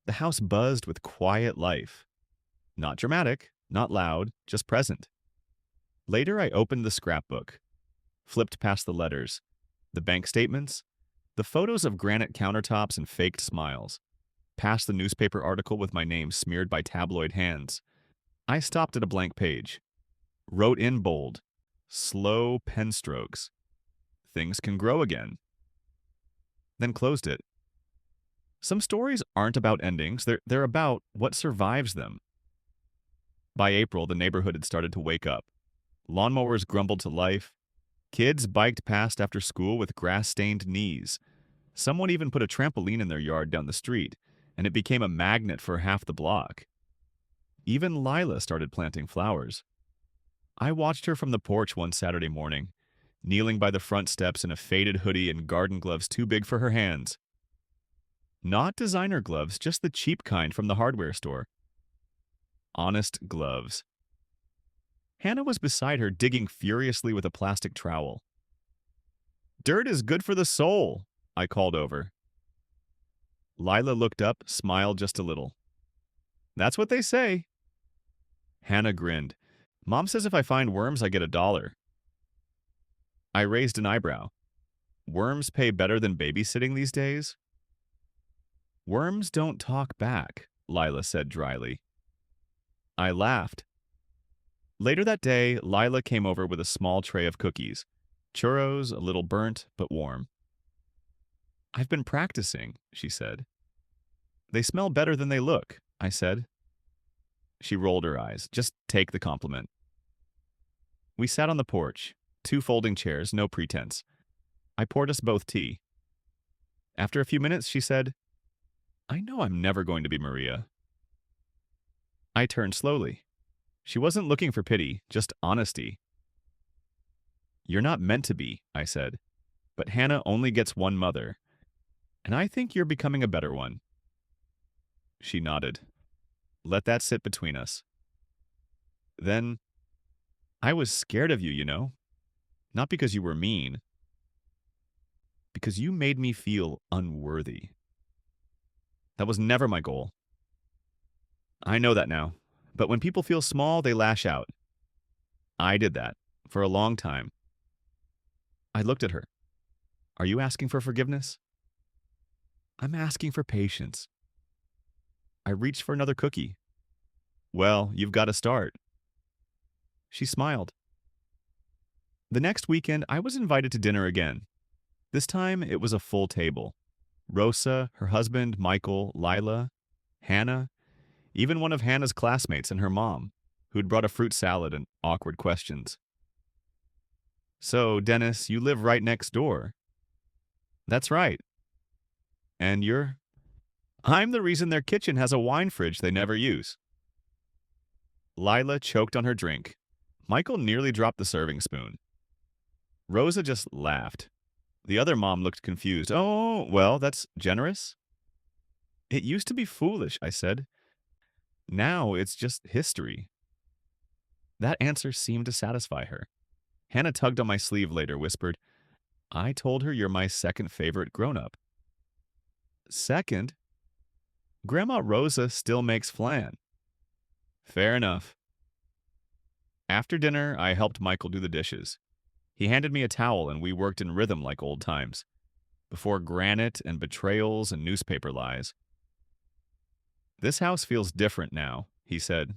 The house buzzed with quiet life. Not dramatic, not loud, just present. Later, I opened the scrapbook, flipped past the letters, the bank statements, the photos of granite countertops and faked smiles, past the newspaper article with my name smeared by tabloid hands. I stopped at a blank page, wrote in bold, slow pen strokes. Things can grow again. Then closed it. Some stories aren't about endings, they're about what survives them. By April, the neighborhood had started to wake up. Lawnmowers grumbled to life. Kids biked past after school with grass-stained knees. Someone even put a trampoline in their yard down the street, and it became a magnet for half the block. Even Lila started planting flowers. I watched her from the porch one Saturday morning, kneeling by the front steps in a faded hoodie and garden gloves too big for her hands. Not designer gloves, just the cheap kind from the hardware store. Honest gloves. Hannah was beside her, digging furiously with a plastic trowel. Dirt is good for the soul, I called over. Lila looked up, smiled just a little. That's what they say. Hannah grinned. Mom says if I find worms, I get $1. I raised an eyebrow. Worms pay better than babysitting these days? Worms don't talk back, Lila said dryly. I laughed. Later that day, Lila came over with a small tray of cookies. Churros, a little burnt, but warm. I've been practicing, she said. They smell better than they look, I said. She rolled her eyes. Just take the compliment. We sat on the porch, 2 folding chairs, no pretense. I poured us both tea. After a few minutes, she said, I know I'm never going to be Maria. I turned slowly. She wasn't looking for pity, just honesty. You're not meant to be, I said. But Hannah only gets one mother. And I think you're becoming a better one. She nodded. Let that sit between us. Then, I was scared of you, you know? Not because you were mean. Because you made me feel unworthy. That was never my goal. I know that now. But when people feel small, they lash out. I did that for a long time. I looked at her. Are you asking for forgiveness? I'm asking for patience. I reached for another cookie. Well, you've got to start. She smiled. The next weekend, I was invited to dinner again. This time, it was a full table. Rosa, her husband, Michael, Lila, Hannah, even one of Hannah's classmates and her mom, who'd brought a fruit salad and awkward questions. So, Dennis, you live right next door. That's right. And you're? I'm the reason their kitchen has a wine fridge they never use. Lila choked on her drink. Michael nearly dropped the serving spoon. Rosa just laughed. The other mom looked confused. Oh, well, that's generous. It used to be foolish, I said. Now it's just history. That answer seemed to satisfy her. Hannah tugged on my sleeve later, whispered, I told her you're my second favorite grown-up. Second? Grandma Rosa still makes flan. Fair enough. After dinner, I helped Michael do the dishes. He handed me a towel and we worked in rhythm like old times, before granite and betrayals and newspaper lies. This house feels different now, he said.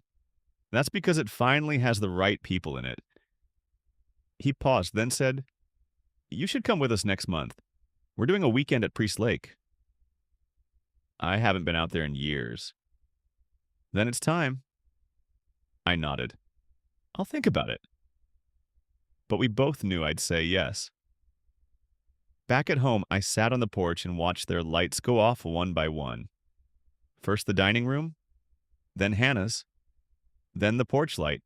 That's because it finally has the right people in it. He paused, then said, You should come with us next month. We're doing a weekend at Priest Lake. I haven't been out there in years. Then it's time. I nodded. I'll think about it. But we both knew I'd say yes. Back at home, I sat on the porch and watched their lights go off one by one. First the dining room, then Hannah's, then the porch light.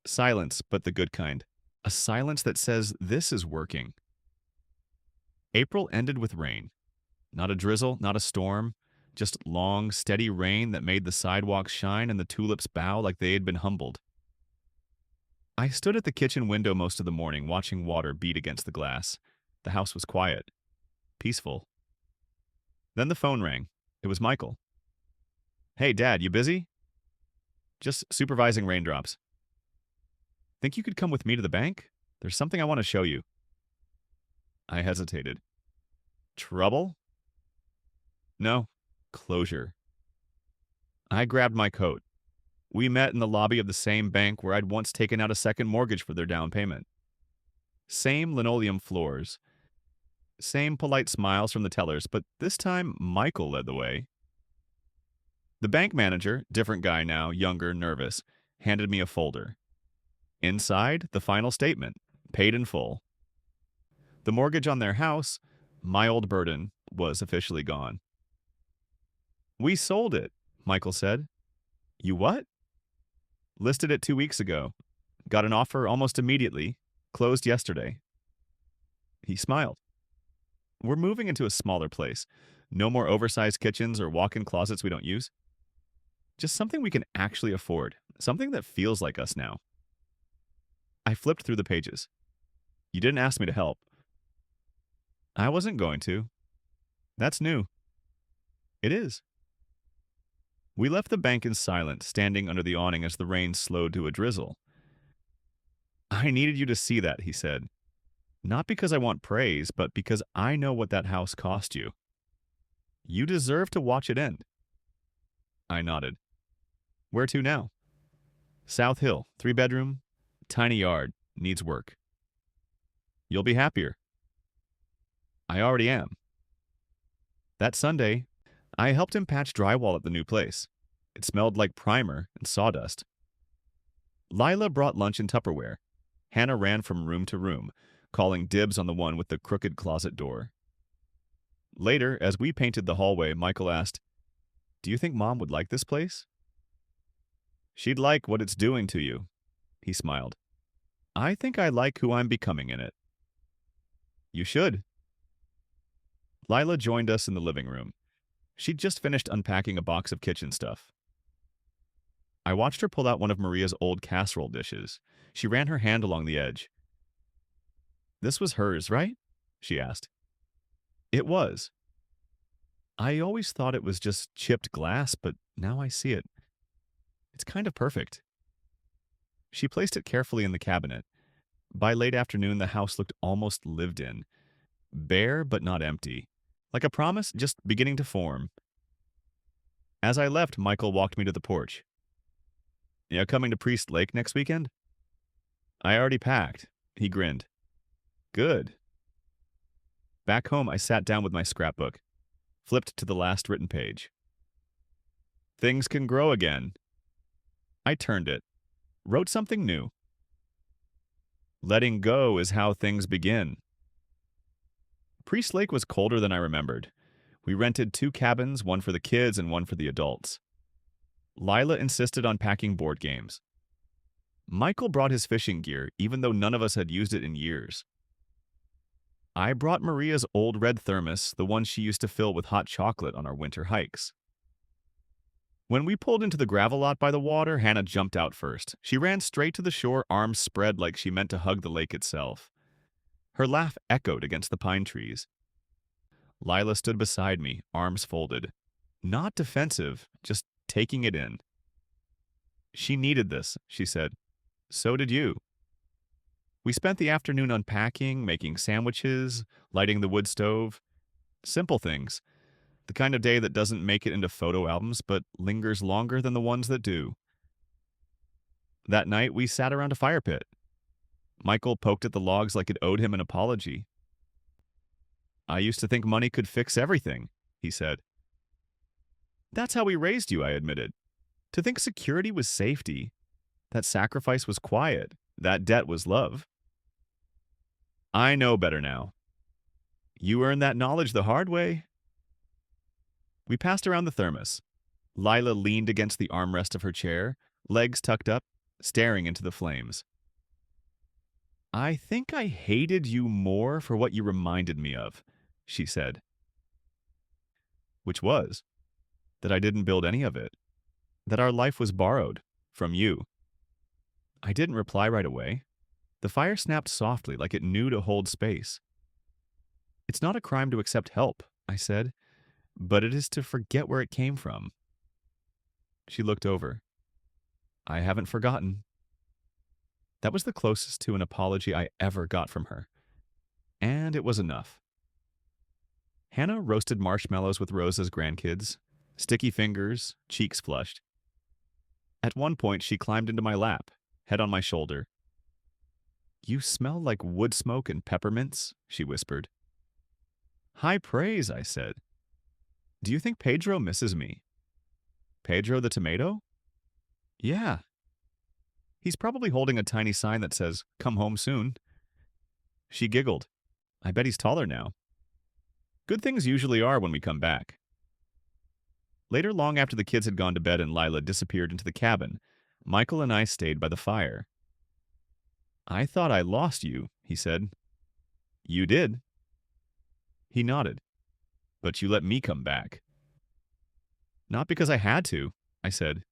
Silence, but the good kind. A silence that says this is working. April ended with rain. Not a drizzle, not a storm, just long, steady rain that made the sidewalks shine and the tulips bow like they had been humbled. I stood at the kitchen window most of the morning, watching water beat against the glass. The house was quiet, peaceful. Then the phone rang. It was Michael. Hey, Dad, you busy? Just supervising raindrops. Think you could come with me to the bank? There's something I want to show you. I hesitated. Trouble? No, closure. I grabbed my coat. We met in the lobby of the same bank where I'd once taken out a second mortgage for their down payment. Same linoleum floors. Same polite smiles from the tellers, but this time Michael led the way. The bank manager, different guy now, younger, nervous, handed me a folder. Inside, the final statement, paid in full. The mortgage on their house, my old burden, was officially gone. We sold it, Michael said. You what? Listed it 2 weeks ago. Got an offer almost immediately. Closed yesterday. He smiled. We're moving into a smaller place. No more oversized kitchens or walk-in closets we don't use. Just something we can actually afford. Something that feels like us now. I flipped through the pages. You didn't ask me to help. I wasn't going to. That's new. It is. We left the bank in silence, standing under the awning as the rain slowed to a drizzle. I needed you to see that, he said. Not because I want praise, but because I know what that house cost you. You deserve to watch it end. I nodded. Where to now? South Hill, 3-bedroom, tiny yard, needs work. You'll be happier. I already am. That Sunday, I helped him patch drywall at the new place. It smelled like primer and sawdust. Lila brought lunch in Tupperware. Hannah ran from room to room, calling dibs on the one with the crooked closet door. Later, as we painted the hallway, Michael asked, Do you think Mom would like this place? She'd like what it's doing to you. He smiled. I think I like who I'm becoming in it. You should. Lila joined us in the living room. She'd just finished unpacking a box of kitchen stuff. I watched her pull out one of Maria's old casserole dishes. She ran her hand along the edge. This was hers, right? She asked. It was. I always thought it was just chipped glass, but now I see it. It's kind of perfect. She placed it carefully in the cabinet. By late afternoon, the house looked almost lived in. Bare, but not empty. Like a promise just beginning to form. As I left, Michael walked me to the porch. Yeah, coming to Priest Lake next weekend? I already packed. He grinned. Good. Back home, I sat down with my scrapbook, flipped to the last written page. Things can grow again. I turned it, wrote something new. Letting go is how things begin. Priest Lake was colder than I remembered. We rented 2 cabins, one for the kids and one for the adults. Lila insisted on packing board games. Michael brought his fishing gear, even though none of us had used it in years. I brought Maria's old red thermos, the one she used to fill with hot chocolate on our winter hikes. When we pulled into the gravel lot by the water, Hannah jumped out first. She ran straight to the shore, arms spread like she meant to hug the lake itself. Her laugh echoed against the pine trees. Lila stood beside me, arms folded. Not defensive, just taking it in. She needed this, she said. So did you. We spent the afternoon unpacking, making sandwiches, lighting the wood stove. Simple things. The kind of day that doesn't make it into photo albums, but lingers longer than the ones that do. That night, we sat around a fire pit. Michael poked at the logs like it owed him an apology. I used to think money could fix everything, he said. That's how we raised you, I admitted. To think security was safety, that sacrifice was quiet, that debt was love. I know better now. You earned that knowledge the hard way. We passed around the thermos. Lila leaned against the armrest of her chair, legs tucked up, staring into the flames. I think I hated you more for what you reminded me of, she said. Which was that I didn't build any of it, that our life was borrowed from you. I didn't reply right away. The fire snapped softly like it knew to hold space. It's not a crime to accept help, I said, but it is to forget where it came from. She looked over. I haven't forgotten. That was the closest to an apology I ever got from her. And it was enough. Hannah roasted marshmallows with Rosa's grandkids, sticky fingers, cheeks flushed. At one point, she climbed into my lap, head on my shoulder. You smell like wood smoke and peppermints, she whispered. High praise, I said. Do you think Pedro misses me? Pedro the tomato? Yeah. He's probably holding a tiny sign that says, "Come home soon." She giggled. I bet he's taller now. Good things usually are when we come back. Later, long after the kids had gone to bed and Lila disappeared into the cabin, Michael and I stayed by the fire. I thought I lost you, he said. You did. He nodded. But you let me come back. Not because I had to, I said.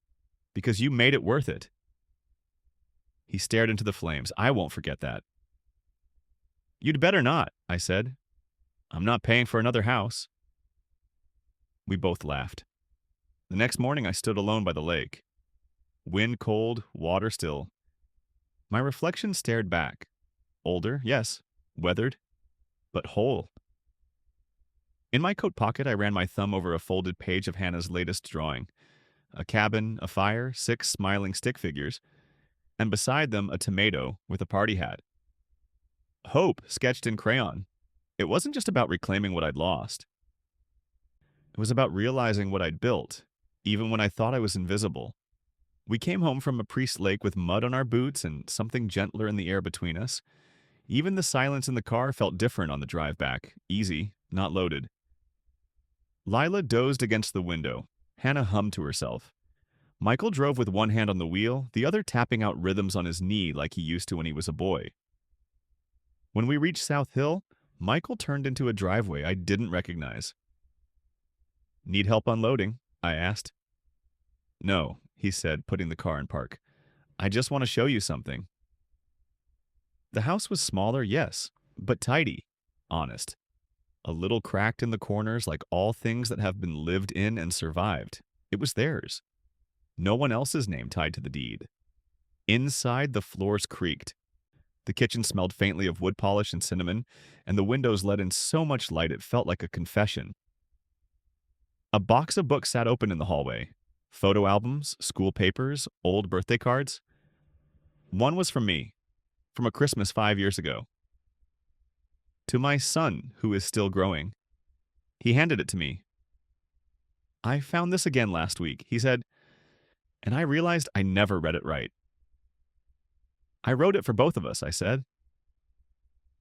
Because you made it worth it. He stared into the flames. I won't forget that. You'd better not, I said. I'm not paying for another house. We both laughed. The next morning I stood alone by the lake. Wind cold, water still. My reflection stared back. Older, yes. Weathered, but whole. In my coat pocket, I ran my thumb over a folded page of Hannah's latest drawing. A cabin, a fire, 6 smiling stick figures, and beside them a tomato with a party hat. Hope sketched in crayon. It wasn't just about reclaiming what I'd lost. It was about realizing what I'd built, even when I thought I was invisible. We came home from a Priest Lake with mud on our boots and something gentler in the air between us. Even the silence in the car felt different on the drive back, easy, not loaded. Lila dozed against the window. Hannah hummed to herself. Michael drove with one hand on the wheel, the other tapping out rhythms on his knee like he used to when he was a boy. When we reached South Hill, Michael turned into a driveway I didn't recognize. Need help unloading? I asked. No, he said, putting the car in park. I just want to show you something. The house was smaller, yes, but tidy, honest. A little cracked in the corners like all things that have been lived in and survived. It was theirs. No one else's name tied to the deed. Inside, the floors creaked. The kitchen smelled faintly of wood polish and cinnamon, and the windows let in so much light it felt like a confession. A box of books sat open in the hallway. Photo albums, school papers, old birthday cards. One was from me, from a Christmas 5 years ago. To my son, who is still growing. He handed it to me. I found this again last week, he said, and I realized I never read it right. I wrote it for both of us, I said.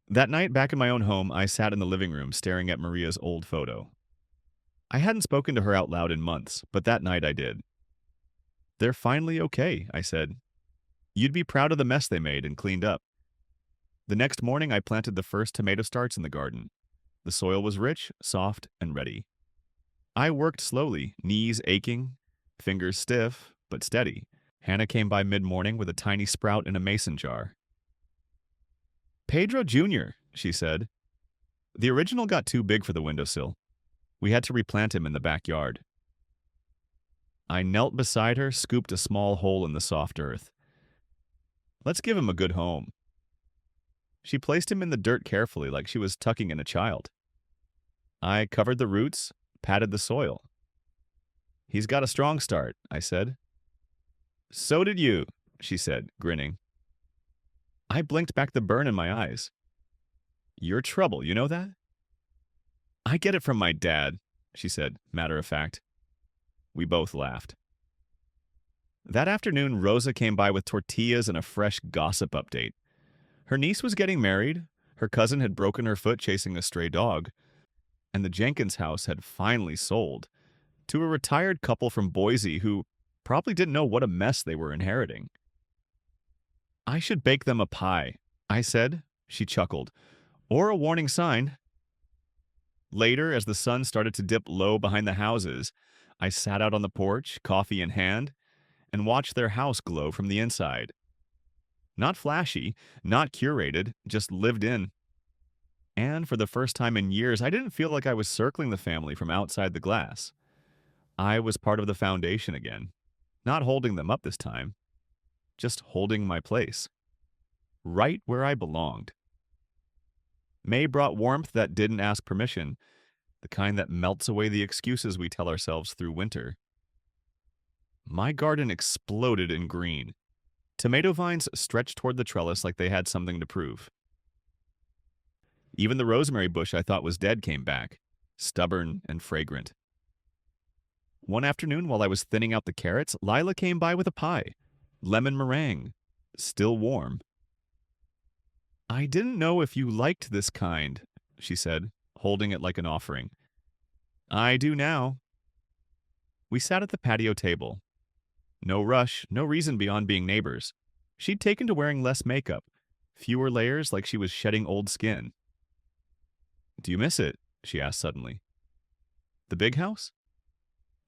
That night, back in my own home, I sat in the living room staring at Maria's old photo. I hadn't spoken to her out loud in months, but that night I did. They're finally okay, I said. You'd be proud of the mess they made and cleaned up. The next morning, I planted the first tomato starts in the garden. The soil was rich, soft, and ready. I worked slowly, knees aching, fingers stiff, but steady. Hannah came by mid-morning with a tiny sprout in a mason jar. Pedro Jr., she said. The original got too big for the windowsill. We had to replant him in the backyard. I knelt beside her, scooped a small hole in the soft earth. Let's give him a good home. She placed him in the dirt carefully, like she was tucking in a child. I covered the roots, patted the soil. He's got a strong start, I said. So did you, she said, grinning. I blinked back the burn in my eyes. You're trouble, you know that? I get it from my dad, she said, matter of fact. We both laughed. That afternoon, Rosa came by with tortillas and a fresh gossip update. Her niece was getting married, her cousin had broken her foot chasing a stray dog, and the Jenkins house had finally sold to a retired couple from Boise who probably didn't know what a mess they were inheriting. I should bake them a pie, I said. She chuckled. Or a warning sign. Later, as the sun started to dip low behind the houses, I sat out on the porch, coffee in hand, and watched their house glow from the inside. Not flashy, not curated, just lived in. And for the first time in years, I didn't feel like I was circling the family from outside the glass. I was part of the foundation again, not holding them up this time, just holding my place, right where I belonged. May brought warmth that didn't ask permission, the kind that melts away the excuses we tell ourselves through winter. My garden exploded in green. Tomato vines stretched toward the trellis like they had something to prove. Even the rosemary bush I thought was dead came back, stubborn and fragrant. One afternoon, while I was thinning out the carrots, Lila came by with a pie, lemon meringue, still warm. I didn't know if you liked this kind, she said, holding it like an offering. I do now. We sat at the patio table. No rush, no reason beyond being neighbors. She'd taken to wearing less makeup, fewer layers like she was shedding old skin. Do you miss it? She asked suddenly. The big house?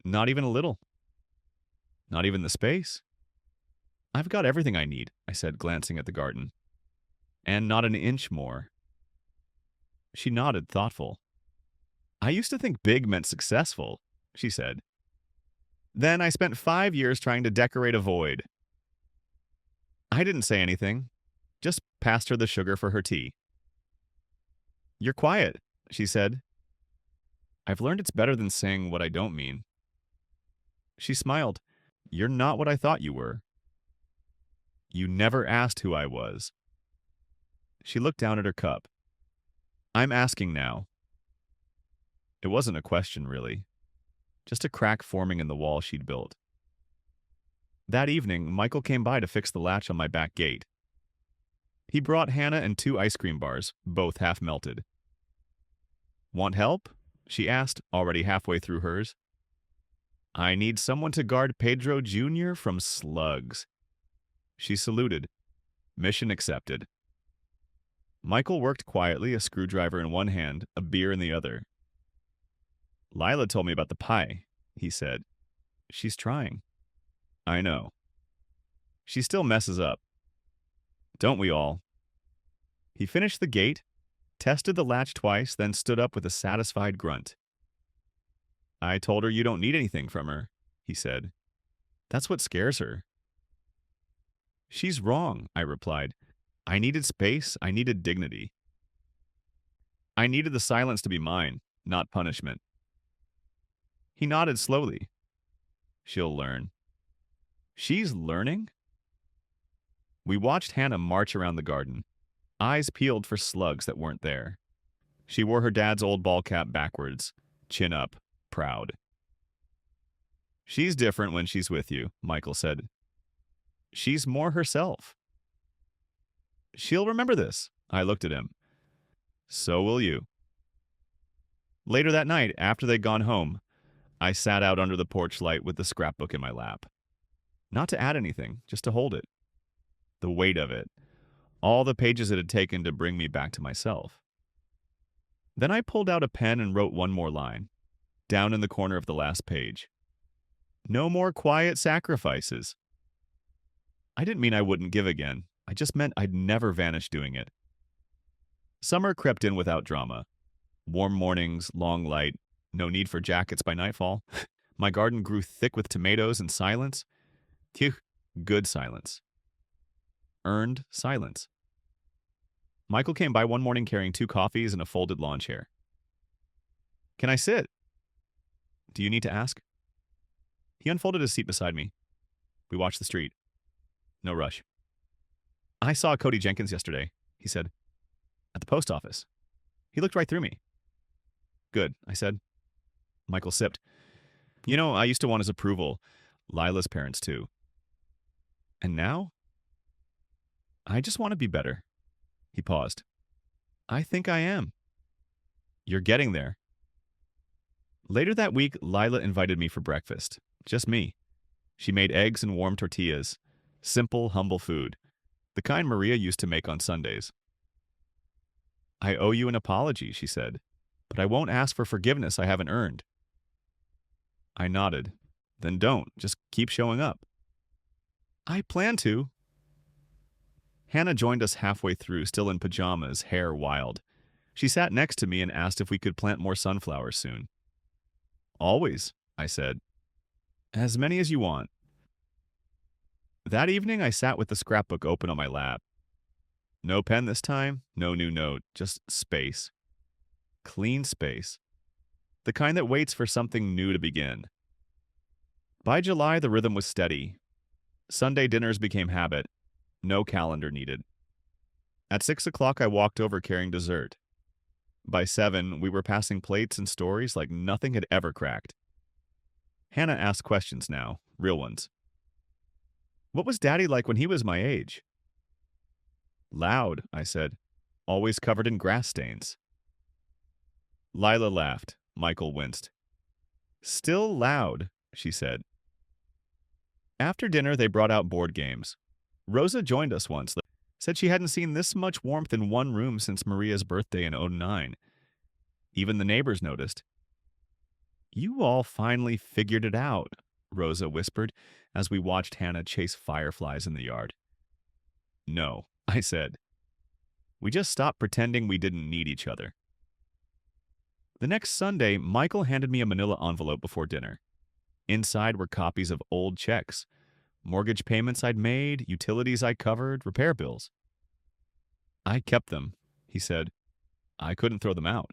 Not even a little. Not even the space? I've got everything I need, I said, glancing at the garden. And not an inch more. She nodded, thoughtful. I used to think big meant successful, she said. Then I spent 5 years trying to decorate a void. I didn't say anything, just passed her the sugar for her tea. You're quiet, she said. I've learned it's better than saying what I don't mean. She smiled. You're not what I thought you were. You never asked who I was. She looked down at her cup. I'm asking now. It wasn't a question, really. Just a crack forming in the wall she'd built. That evening, Michael came by to fix the latch on my back gate. He brought Hannah and 2 ice cream bars, both half melted. Want help? She asked, already halfway through hers. I need someone to guard Pedro Jr. from slugs. She saluted. Mission accepted. Michael worked quietly, a screwdriver in one hand, a beer in the other. Lila told me about the pie, he said. She's trying. I know. She still messes up. Don't we all? He finished the gate, tested the latch twice, then stood up with a satisfied grunt. I told her you don't need anything from her, he said. That's what scares her. She's wrong, I replied. I needed space, I needed dignity. I needed the silence to be mine, not punishment. He nodded slowly. She'll learn. She's learning? We watched Hannah march around the garden, eyes peeled for slugs that weren't there. She wore her dad's old ball cap backwards, chin up, proud. She's different when she's with you, Michael said. She's more herself. She'll remember this. I looked at him. So will you. Later that night, after they'd gone home, I sat out under the porch light with the scrapbook in my lap. Not to add anything, just to hold it. The weight of it. All the pages it had taken to bring me back to myself. Then I pulled out a pen and wrote one more line, down in the corner of the last page. No more quiet sacrifices. I didn't mean I wouldn't give again. I just meant I'd never vanish doing it. Summer crept in without drama. Warm mornings, long light, no need for jackets by nightfall. My garden grew thick with tomatoes and silence. Phew, good silence. Earned silence. Michael came by one morning carrying 2 coffees and a folded lawn chair. Can I sit? Do you need to ask? He unfolded his seat beside me. We watched the street. No rush. I saw Cody Jenkins yesterday, he said. At the post office. He looked right through me. Good, I said. Michael sipped. You know, I used to want his approval. Lila's parents, too. And now? I just want to be better. He paused. I think I am. You're getting there. Later that week, Lila invited me for breakfast. Just me. She made eggs and warm tortillas. Simple, humble food. The kind Maria used to make on Sundays. I owe you an apology, she said, but I won't ask for forgiveness I haven't earned. I nodded. Then don't. Just keep showing up. I plan to. Hannah joined us halfway through, still in pajamas, hair wild. She sat next to me and asked if we could plant more sunflowers soon. Always, I said. As many as you want. That evening, I sat with the scrapbook open on my lap. No pen this time, no new note, just space. Clean space. The kind that waits for something new to begin. By July, the rhythm was steady. Sunday dinners became habit. No calendar needed. At 6 o'clock, I walked over carrying dessert. By 7, we were passing plates and stories like nothing had ever cracked. Hannah asked questions now, real ones. What was Daddy like when he was my age? Loud, I said. Always covered in grass stains. Lila laughed. Michael winced. Still loud, she said. After dinner, they brought out board games. Rosa joined us once, said she hadn't seen this much warmth in one room since Maria's birthday in '09. Even the neighbors noticed. You all finally figured it out, Rosa whispered as we watched Hannah chase fireflies in the yard. No, I said. We just stopped pretending we didn't need each other. The next Sunday, Michael handed me a manila envelope before dinner. Inside were copies of old checks, mortgage payments I'd made, utilities I covered, repair bills. I kept them, he said. I couldn't throw them out.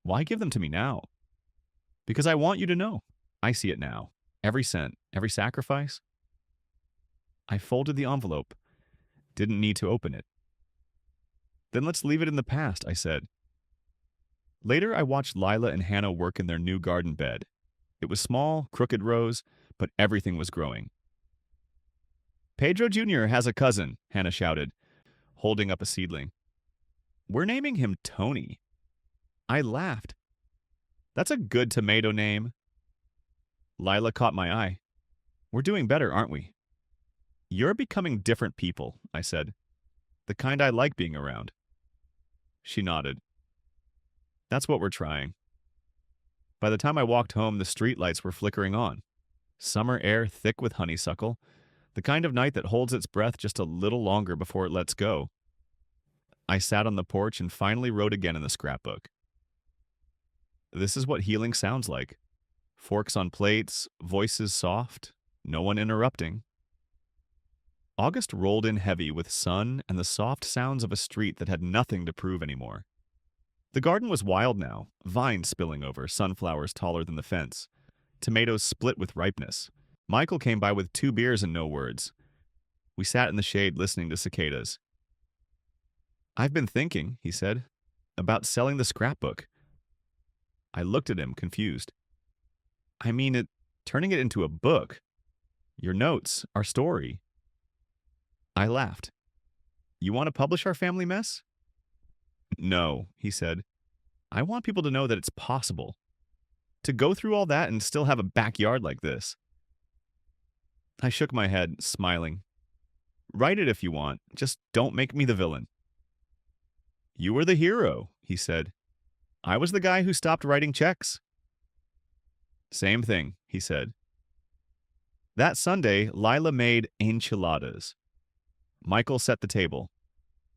Why give them to me now? Because I want you to know. I see it now. Every cent, every sacrifice. I folded the envelope. Didn't need to open it. Then let's leave it in the past, I said. Later, I watched Lila and Hannah work in their new garden bed. It was small, crooked rows, but everything was growing. Pedro Jr. has a cousin, Hannah shouted, holding up a seedling. We're naming him Tony. I laughed. That's a good tomato name. Lila caught my eye. We're doing better, aren't we? You're becoming different people, I said. The kind I like being around. She nodded. That's what we're trying. By the time I walked home, the street lights were flickering on. Summer air thick with honeysuckle, the kind of night that holds its breath just a little longer before it lets go. I sat on the porch and finally wrote again in the scrapbook. This is what healing sounds like. Forks on plates, voices soft, no one interrupting. August rolled in heavy with sun and the soft sounds of a street that had nothing to prove anymore. The garden was wild now, vines spilling over, sunflowers taller than the fence. tomatoes split with ripeness. Michael came by with 2 beers and no words. We sat in the shade listening to cicadas. "I've been thinking," he said, "about selling the scrapbook." I looked at him, confused. "I mean it, turning it into a book. Your notes, our story." I laughed. "You want to publish our family mess?" "No," he said. "I want people to know that it's possible. To go through all that and still have a backyard like this." I shook my head, smiling. "Write it if you want. Just don't make me the villain." "You were the hero," he said. "I was the guy who stopped writing checks." "Same thing," he said. That Sunday, Lila made enchiladas. Michael set the table.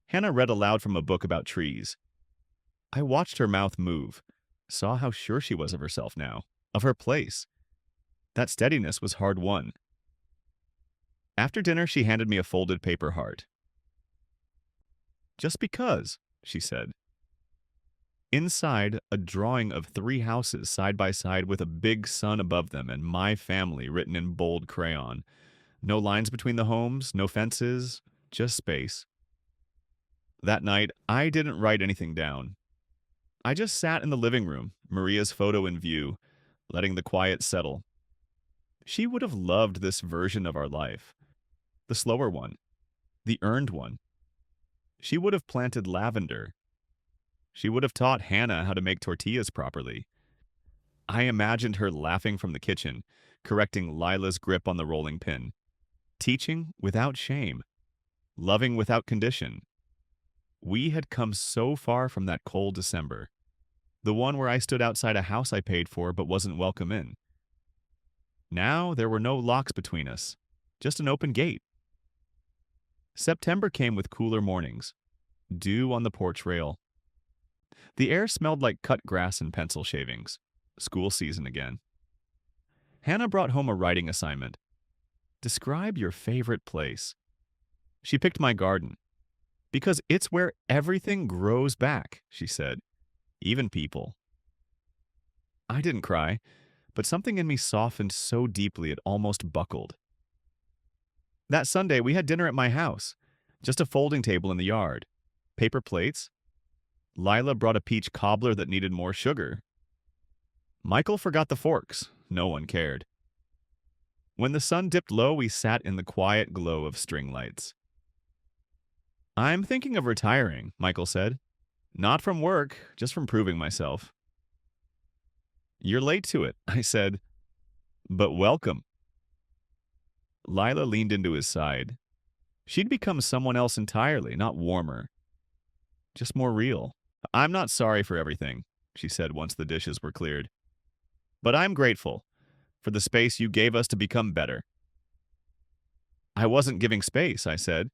Hannah read aloud from a book about trees. I watched her mouth move, saw how sure she was of herself now, of her place. That steadiness was hard won. After dinner, she handed me a folded paper heart. "Just because," she said. Inside, a drawing of 3 houses side by side with a big sun above them and "My Family" written in bold crayon. No lines between the homes, no fences, just space. That night, I didn't write anything down. I just sat in the living room, Maria's photo in view, letting the quiet settle. She would have loved this version of our life. The slower one. The earned one. She would have planted lavender. She would have taught Hannah how to make tortillas properly. I imagined her laughing from the kitchen, correcting Lila's grip on the rolling pin. Teaching without shame. Loving without condition. We had come so far from that cold December. The one where I stood outside a house I paid for but wasn't welcome in. Now there were no locks between us, just an open gate. September came with cooler mornings. Dew on the porch rail. The air smelled like cut grass and pencil shavings. School season again. Hannah brought home a writing assignment. Describe your favorite place. She picked my garden. "Because it's where everything grows back," she said. "Even people." I didn't cry, but something in me softened so deeply it almost buckled. That Sunday, we had dinner at my house. Just a folding table in the yard. Paper plates. Lila brought a peach cobbler that needed more sugar. Michael forgot the forks. No one cared. When the sun dipped low, we sat in the quiet glow of string lights. "I'm thinking of retiring," Michael said. "Not from work, just from proving myself." "You're late to it," I said. "But welcome." Lila leaned into his side. She'd become someone else entirely, not warmer. Just more real. "I'm not sorry for everything," she said once the dishes were cleared. "But I'm grateful for the space you gave us to become better." "I wasn't giving space," I said.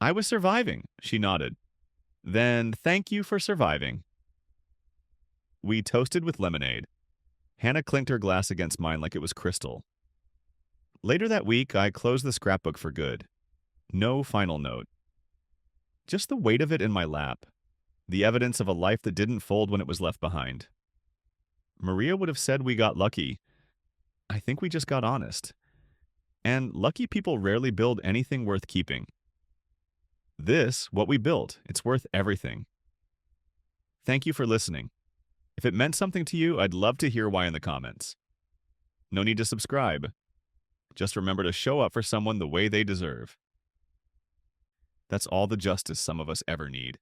"I was surviving," she nodded. "Then thank you for surviving." We toasted with lemonade. Hannah clinked her glass against mine like it was crystal. Later that week, I closed the scrapbook for good. No final note. Just the weight of it in my lap. The evidence of a life that didn't fold when it was left behind. Maria would have said we got lucky. I think we just got honest. And lucky people rarely build anything worth keeping. This, what we built, it's worth everything. Thank you for listening. If it meant something to you, I'd love to hear why in the comments. No need to subscribe. Just remember to show up for someone the way they deserve. That's all the justice some of us ever need.